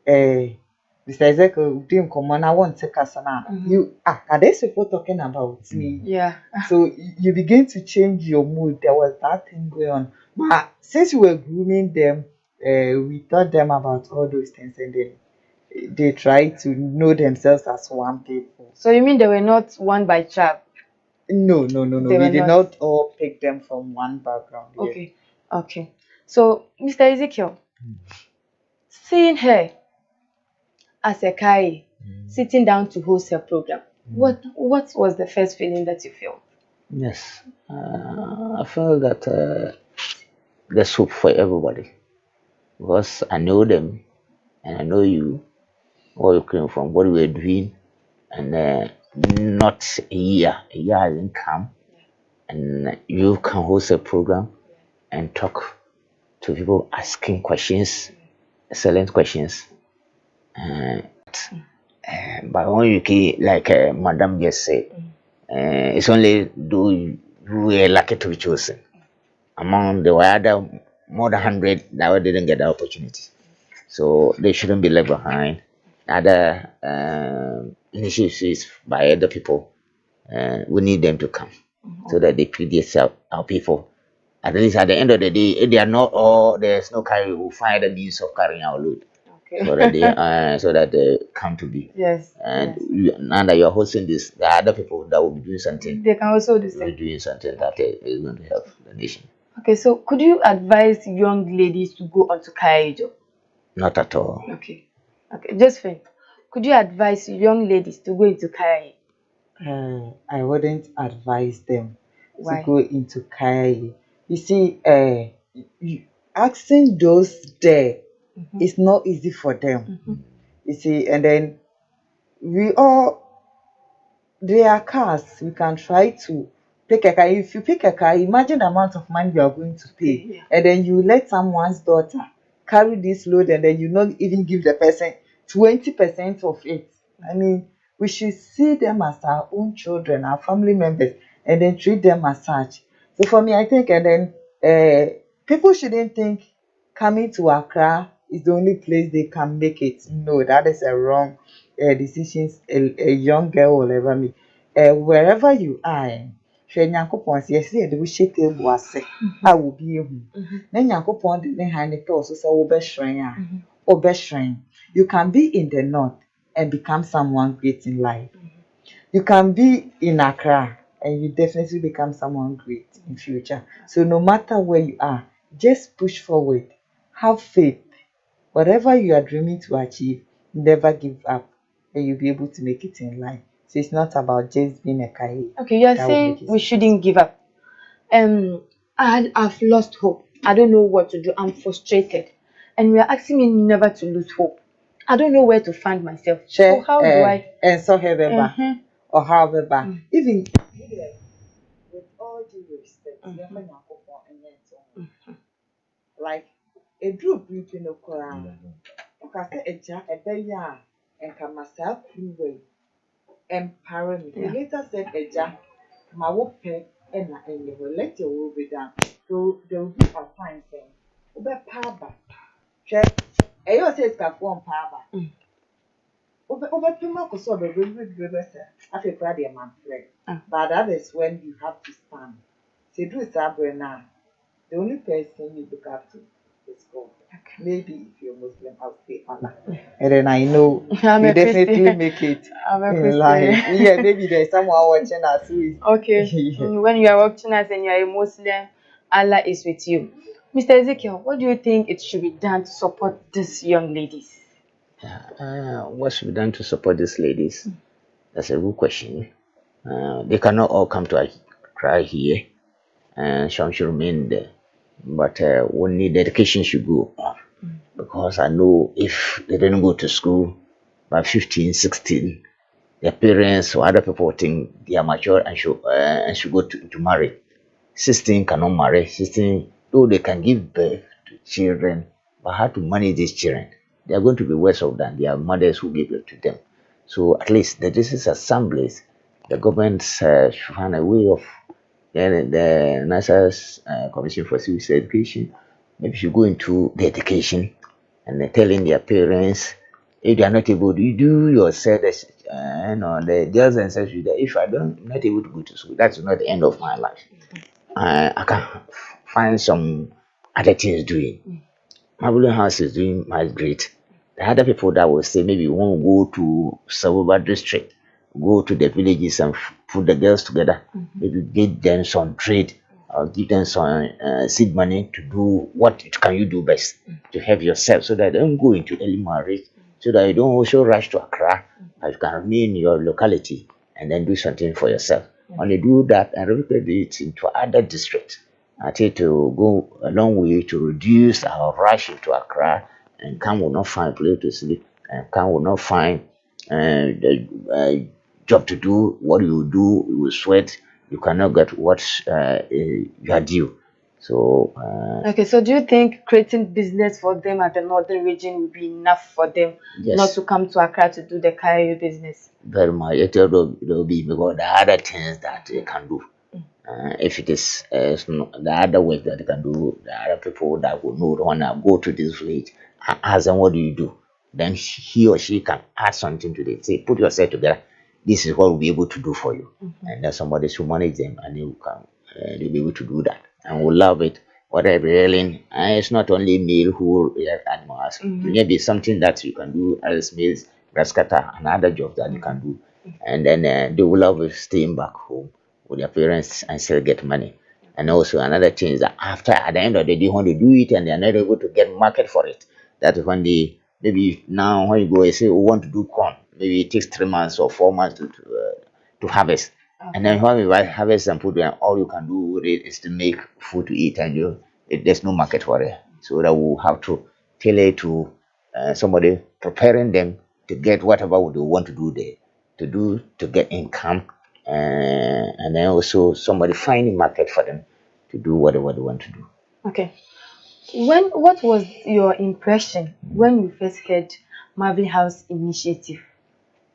D: Mr. Ezekiel doing command, I want to kasana. You are they support talking about me?
E: Yeah.
D: So you begin to change your mood. There was that thing going on. But since we were grooming them, we taught them about all those things, and then they try to know themselves as one people.
E: So you mean they were not one by tribe?
D: No.
E: They
D: We
E: were
D: did
E: not.
D: not all pick them from one background.
E: Okay. Okay. So Mr. Ezekiel, seeing her as a Kai sitting down to host her program, what was the first feeling that you felt?
V: Yes, I felt that there's hope for everybody because I know them and I know you, where you came from, what you were doing, and not a year hasn't come, and you can host a program and talk to people asking questions, excellent questions. But when you came, like Madam just said, it's only though you were lucky to be chosen. Among the other more than 100 that didn't get the opportunity. So they shouldn't be left behind. Other initiatives by other people, we need them to come so that they please our people. At least at the end of the day, if they are not all, there's no carry, we'll find the means of carrying our load. so that they come to be.
E: Yes.
V: And now that you're hosting this, there are other people that will be doing something.
E: They can also do something.
V: Doing something that is going to help the nation.
E: Okay, so could you advise young ladies to go onto career job?
V: Not at all.
E: Okay, just fine. Could you advise young ladies to go into career?
D: I wouldn't advise them
E: Why?
D: to go into career. You see, asking those there is not easy for them. You see, and then there are cars. We can try to pick a car. If you pick a car, imagine the amount of money you are going to pay, and then you let someone's daughter carry this load, and then you not even give the person 20% of it. I mean, we should see them as our own children, our family members, and then treat them as such. So for me, I think, and then people shouldn't think coming to Accra is the only place they can make it. No, that is a wrong decisions a young girl will ever make. Wherever you are, hwɛ Nyankopɔn sɛ yɛsɛ yɛde wo hyɛ table ase a wo bi ehu. Na Nyankopɔn de ne hand pɛ wo so sɛ wobɛhyerɛn a wobɛhyerɛn. You can be in the north and become someone great in life. You can be in Accra and you definitely become someone great in future. So no matter where you are, just push forward. Have faith. Whatever you are dreaming to achieve, never give up, and you'll be able to make it in life. So it's not about just being a career.
E: Okay, you are saying we shouldn't give up. I've lost hope. I don't know what to do. I'm frustrated, and we are asking me never to lose hope. I don't know where to find myself. So how do I?
D: And so or however, even with all due respect, like a group in the Quran. Okay, a beya and Kamasa way empower me. He later said, Eja, my work and you will let your will be done. So there will be a fine thing. Over power. Check. You say it's got one power. Over Pima could solve a very good river. I feel proud of my friend. But that is when you have to stand. Say, do it, Sabrina. The only person you look up to is God. Maybe if you're Muslim, I'll say Allah. And then I know you definitely make it in life. Yeah, maybe there's someone watching us who is.
E: Okay. When you are watching us and you are a Muslim, Allah is with you. Mr. Ezekiel, what do you think it should be done to support these young ladies?
V: What should be done to support these ladies? That's a good question. They cannot all come to Accra here, and some should remain there. But only the education should go on. Because I know if they didn't go to school by 15, 16, their parents or other people think they are mature and should go to marry. 16 cannot marry. 16, though they can give birth to children, but how to manage these children? They are going to be worse off than their mothers who gave birth to them. So at least the district assemblies, the government should find a way of the National Commission for Civic Education maybe should go into the education and they're telling their parents, if they are not able to, you do yourself, the girls and such, if I'm not able to go to school, that's not the end of my life. I can find some other things doing. Marble House is doing my great. The other people that will say maybe won't go to Sabuba district, go to the villages and put the girls together, maybe get them some trade or give them some seed money to do what can you do best to help yourself so that they don't go into early marriage, so that you don't also rush to Accra, but you can remain in your locality and then do something for yourself. When you do that and replicate it into other districts, I think to go a long way to reduce our rush into Accra, and Khan will not find a place to sleep, and Khan will not find the job to do. What you do, you will sweat, you cannot get what you are due. So
E: okay, so do you think creating business for them at the northern region will be enough for them not to come to Accra to do the career business?
V: Very much. It will be because there are other things that they can do. If it is the other work that they can do, there are other people that will know when I go to this village and ask them, what do you do? Then he or she can add something to it. Say, put yourself together. This is what we'll be able to do for you. And then somebody should manage them and they'll be able to do that. And we'll love it whatever rearing. It's not only male who rear animals. Maybe something that you can do as males, grass cutter, and other jobs that you can do. And then they will love staying back home with their parents and still get money. And also another thing is that after at the end of the day, when they do it and they're not able to get market for it, that is when they maybe now when you go and say we want to do corn, maybe it takes 3 months or 4 months to harvest. And then when we harvest and put them, all you can do with it is to make food to eat, and there's no market for it. So that we'll have to tailor to somebody preparing them to get whatever they want to do there, to get income, and then also somebody finding market for them to do whatever they want to do.
E: Okay. What was your impression when you first heard Marvel House Initiative?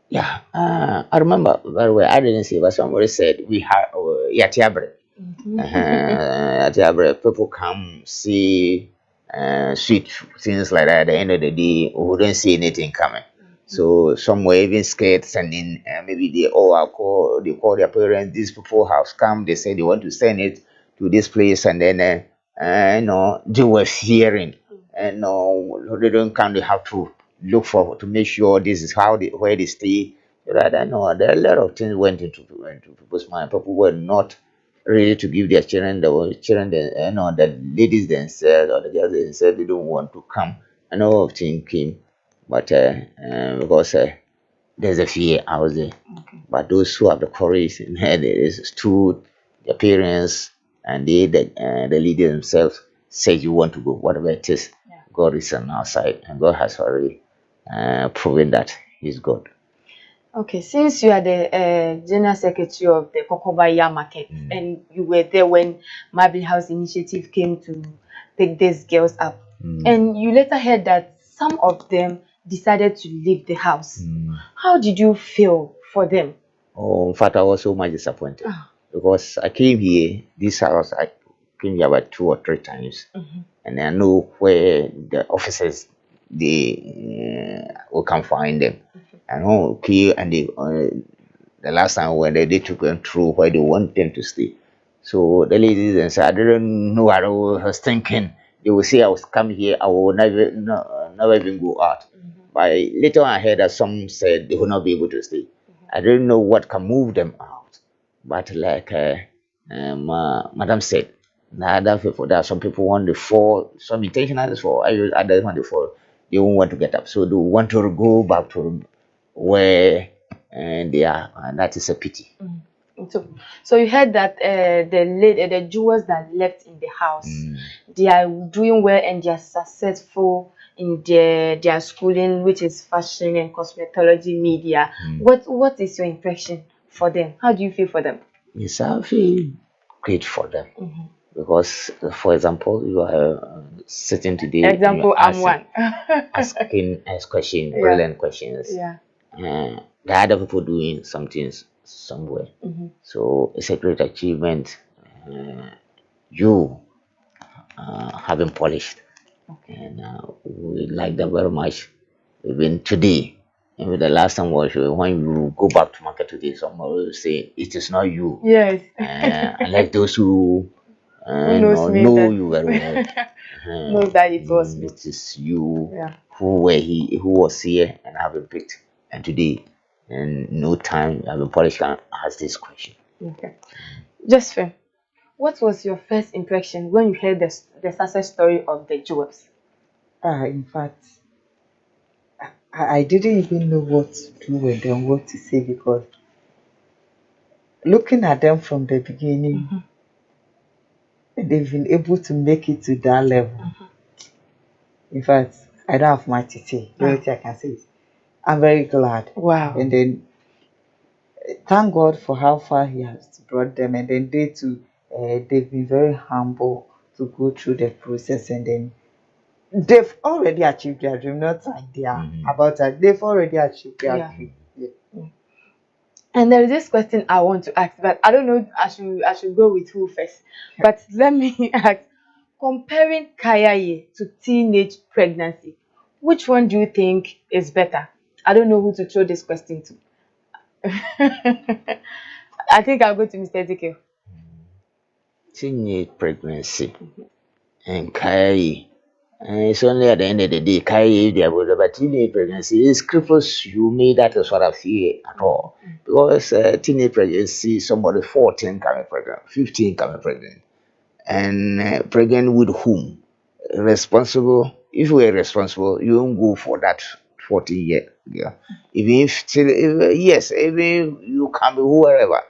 V: Yeah, I remember very well. I didn't say, but somebody said we have Yatiabre. Yatiabre, people come see sweet things like that. At the end of the day, we wouldn't see anything coming. So some were even scared, sending maybe they call their parents. These people have come. They say they want to send it to this place, and then they were fearing, and they don't come. They have to look for to make sure this is where they stay. Rather, no, there are a lot of things went into people's mind. People were not ready to give their children the ladies themselves or the girls themselves. They don't want to come. And all of things came, but because there's a fear out there. But those who have the courage and they stood, their parents and the leader themselves said you want to go, whatever it is. God is on our side, and God has already proven that He's God.
E: Okay, since you are the General Secretary of the Kokobaya Market and you were there when Marble House Initiative came to pick these girls up, and you later heard that some of them decided to leave the house, how did you feel for them?
V: Oh, in fact, I was so much disappointed because I came here, this house, I came here about 2 or 3 times, and I know where the officers they will come find them. And okay, and the last time when they took them through where they want them to stay. So the ladies and said, I didn't know what I was thinking. They will say I was coming here, I will never even go out. But later on I heard that some said they will not be able to stay. I didn't know what can move them out. But like Madam said, there are some people want to fall, some intentionally fall, others want to fall. They won't want to get up. So they want to go back to where they are, and that is a pity.
E: So you heard that the jewels that left in the house, they are doing well and they are successful in their schooling, which is fashion and cosmetology media. What is your impression for them? How do you feel for them?
V: Yes, I feel great for them. Because, for example, you are sitting today.
E: Example, I'm one.
V: asking questions, brilliant questions. There are other people doing some things somewhere. So it's a great achievement. You have been polished, and we like them very much. Even today, even the last time was when you go back to market today, someone will say it is not you.
E: Yes.
V: Unlike those who know you very well.
E: Know that it was me.
V: It is you who was here and have been picked, and today, in no time, have been polished and ask this question.
E: Okay. Just fair. What was your first impression when you heard the success story of the jewels?
D: In fact, I didn't even know what to do with them, what to say, because looking at them from the beginning, they've been able to make it to that level. In fact, I don't have much to say. The only thing I can say is I'm very glad.
E: Wow.
D: And then thank God for how far He has brought them. And then they too, they've been very humble to go through the process. And then they've already achieved their dream. Not like they are about that. They've already achieved their dream.
E: And there is this question I want to ask, but I don't know. I should go with who first. But let me ask: comparing Kayaye to teenage pregnancy, which one do you think is better? I don't know who to throw this question to. I think I'll go to Mr. Ezekiel.
V: Teenage pregnancy. and carry. And it's only at the end of the day, carry the but teenage pregnancy is cripples you me. That is what I feel at all. Because teenage pregnancy, somebody 14 coming pregnant, 15 coming pregnant, and pregnant with whom? Responsible. If you are responsible, you won't go for that 14-year girl. Even if still, yes, even you can be whoever.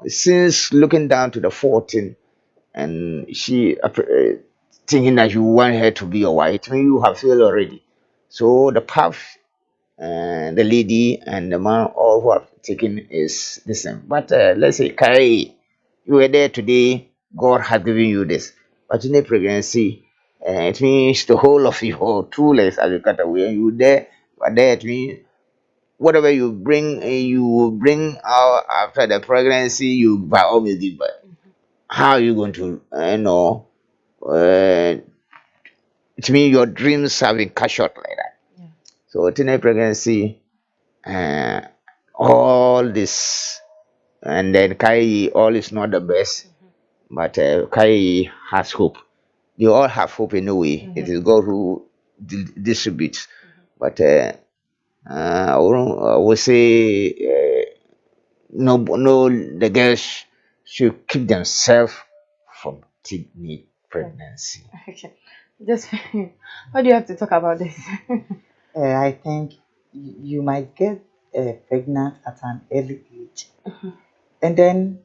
V: Since looking down to the 14, and she thinking that you want her to be your wife, it means you have failed already. So the path the lady and the man all who have taken is the same. But let's say, Carrie, you were there today, God has given you this. But in a pregnancy, it means the whole of your two legs as you cut away, and you there, but there it means whatever you bring, you will bring out after the pregnancy, you by all means give birth. How are you going to, it means your dreams have been cut short like that. So teenage pregnancy, uh, all this, and then Kai, all is not the best, but Kai has hope. They all have hope in a way. It is God who distributes. But I will say no, the girls should keep themselves from teenage pregnancy.
E: Okay. Just what do you have to talk about this?
D: I think you might get pregnant at an early age, and then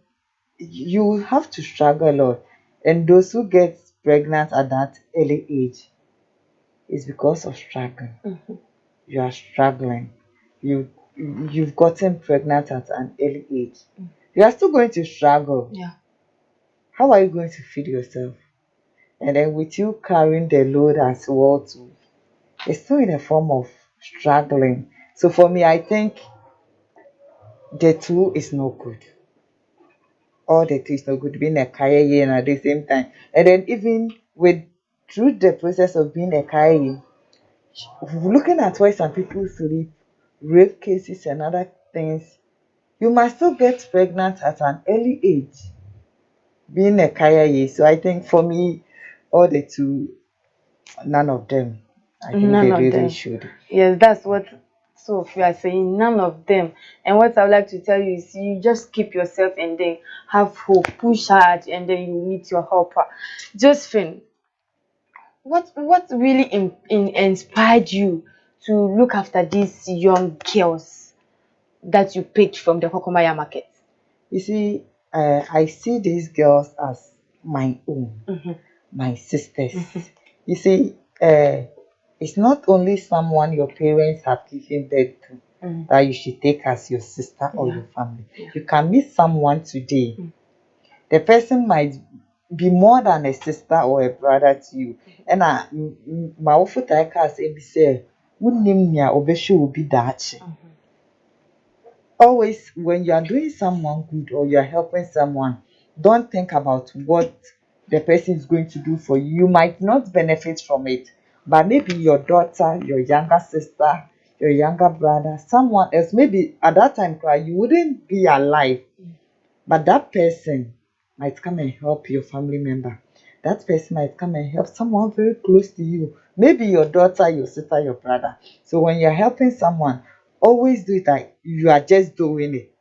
D: you have to struggle a lot. And those who get pregnant at that early age is because of struggle. You are struggling. You've gotten pregnant at an early age. You are still going to struggle.
E: Yeah.
D: How are you going to feed yourself? And then with you carrying the load as well too, it's still in a form of struggling. So for me, I think the two is no good. All the two is no good. Being a career and at the same time. And then even with through the process of being a career, looking at why some people sleep, rape cases and other things, you must still get pregnant at an early age. Being a career. So I think for me, all the two, none of them. I think
E: None
D: they
E: of
D: really
E: them.
D: should.
E: Yes, that's what so if you are saying none of them. And what I would like to tell you is you just keep yourself and then have hope, push hard, and then you meet your helper. Josephine, what really inspired you to look after these young girls that you picked from the Kokomaya market?
D: You see, I see these girls as my own, my sisters. You see, it's not only someone your parents have given birth to that you should take as your sister or your family. You can meet someone today. The person might be more than a sister or a brother to you. And my offer say, will be that. Always, when you are doing someone good or you are helping someone, don't think about what the person is going to do for you. You might not benefit from it, but maybe your daughter, your younger sister, your younger brother, someone else, maybe at that time you wouldn't be alive, but that person might come and help your family member. That person might come and help someone very close to you. Maybe your daughter, your sister, your brother. So when you're helping someone, always do it like you are just doing it.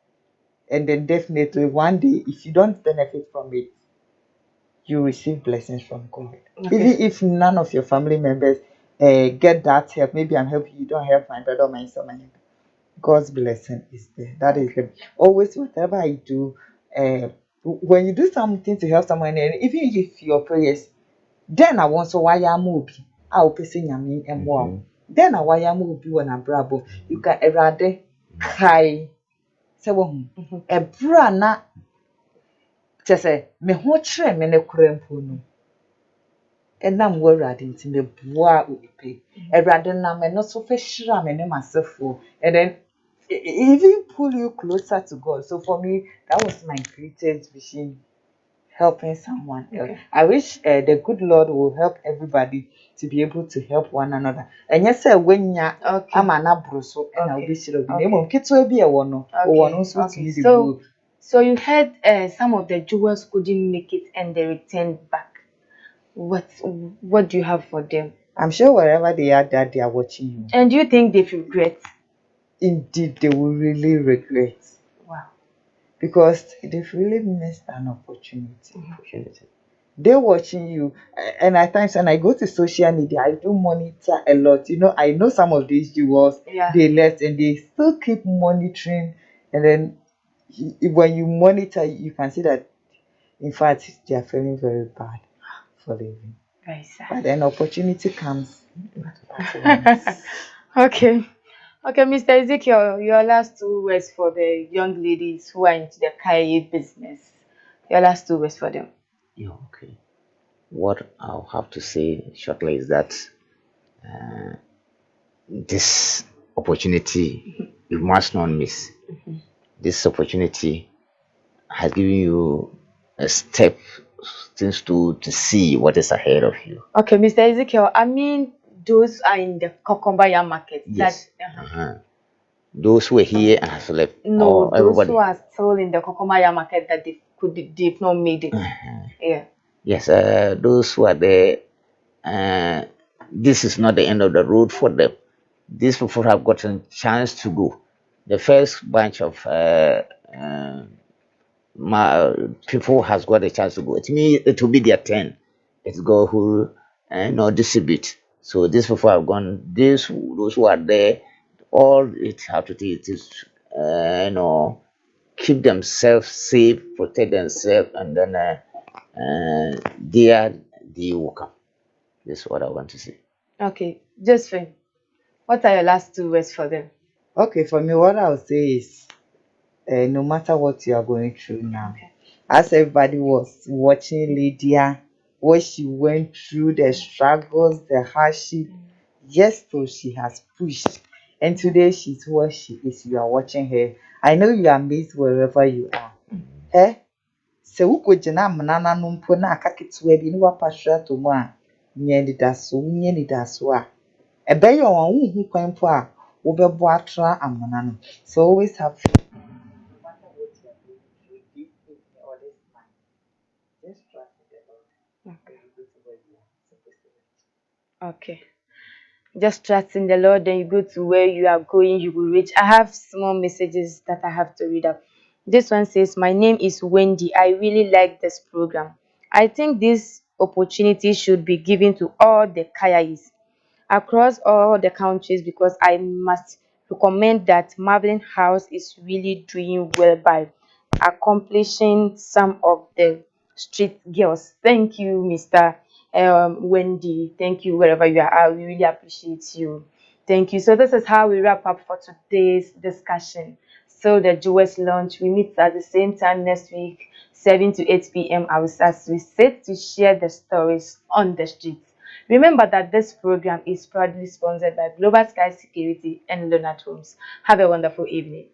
D: And then definitely one day, if you don't benefit from it, you receive blessings from God.
E: Okay.
D: Even if none of your family members get that help, maybe I'm helping you, don't help my brother or my sister, God's blessing is there. That is the always whatever I do. When you do something to help someone, and even if your prayers, then I want so why am obi. I'll pay yami and wow. Then I why am obi when I'm bravo. You can rather cry. So a brana just say me ho chere me ne kurempo no. And I'm worried into me boa upe. A rather na me no so fe shira me ne masefo. And then even pull you closer to God. So for me, that was my greatest vision, helping someone else. I wish the good Lord will help everybody to be able to help one another. And yes, when ya amana bruso and I'll be sure of name of kids will be a one
E: So you heard some of the jewels couldn't make it and they returned back. What do you have for them?
D: I'm sure wherever they are, that they are watching you.
E: And do you think they regret?
D: Indeed, they will really regret.
E: Wow.
D: Because they've really missed an opportunity. They're watching you, and at times when I go to social media, I do monitor a lot. I know some of these jewels, they left and they still keep monitoring. And then when you monitor, you can see that, in fact, they are feeling very bad for leaving.
E: Very sad.
D: But then opportunity comes.
E: Okay, Mr. Ezekiel, your last 2 words for the young ladies who are into the Kaye business. Your last 2 words for them.
V: Yeah, okay. What I'll have to say shortly is that this opportunity you must not miss. This opportunity has given you a step things to see what is ahead of you.
E: Okay, Mr. Ezekiel, I mean those are in the Kokombaya market.
V: Yes. Those who are here and have left.
E: No, those
V: everybody.
E: who are still in the Kokombaya market that they've not made it. Yeah.
V: Yes, those who are there, this is not the end of the road for them. These people have gotten chance to go. The first bunch of people has got a chance to go. It means it will be their turn. It's go who distribute. So these people have gone. Those who are there, all it have to do is keep themselves safe, protect themselves, and then they will come. This is what I want to say.
E: Okay, Josephine, what are your last 2 words for them?
D: Okay, for me, what I'll say is, no matter what you are going through now, as everybody was watching Lydia, what she went through, the struggles, the hardship, yes, so she has pushed. And today she's where she is. You are watching her. I know you are amazed wherever you are. So who could jena manana numpo na akakitwe bi ni wapashra to mu a nye ni daso a ebe yo won hu kwan po a wo bebo atra amana no. So always have faith. No matter what you are doing, keep faith in all this time. Just trust in the Lord.
E: Okay. Just trust in the Lord, then you go to where you are going, you will reach. I have small messages that I have to read up. This one says, my name is Wendy. I really like this program. I think this opportunity should be given to all the Kayais across all the countries, because I must recommend that Marvelin House is really doing well by accomplishing some of the street girls. Thank you, Mr. Wendy. Thank you wherever you are. We really appreciate you. Thank you. So this is how we wrap up for today's discussion. So the Jewels launch, we meet at the same time next week, 7 to 8 p.m. as we sit to share the stories on the streets. Remember that this program is proudly sponsored by Global Sky Security and Leonard Homes. Have a wonderful evening.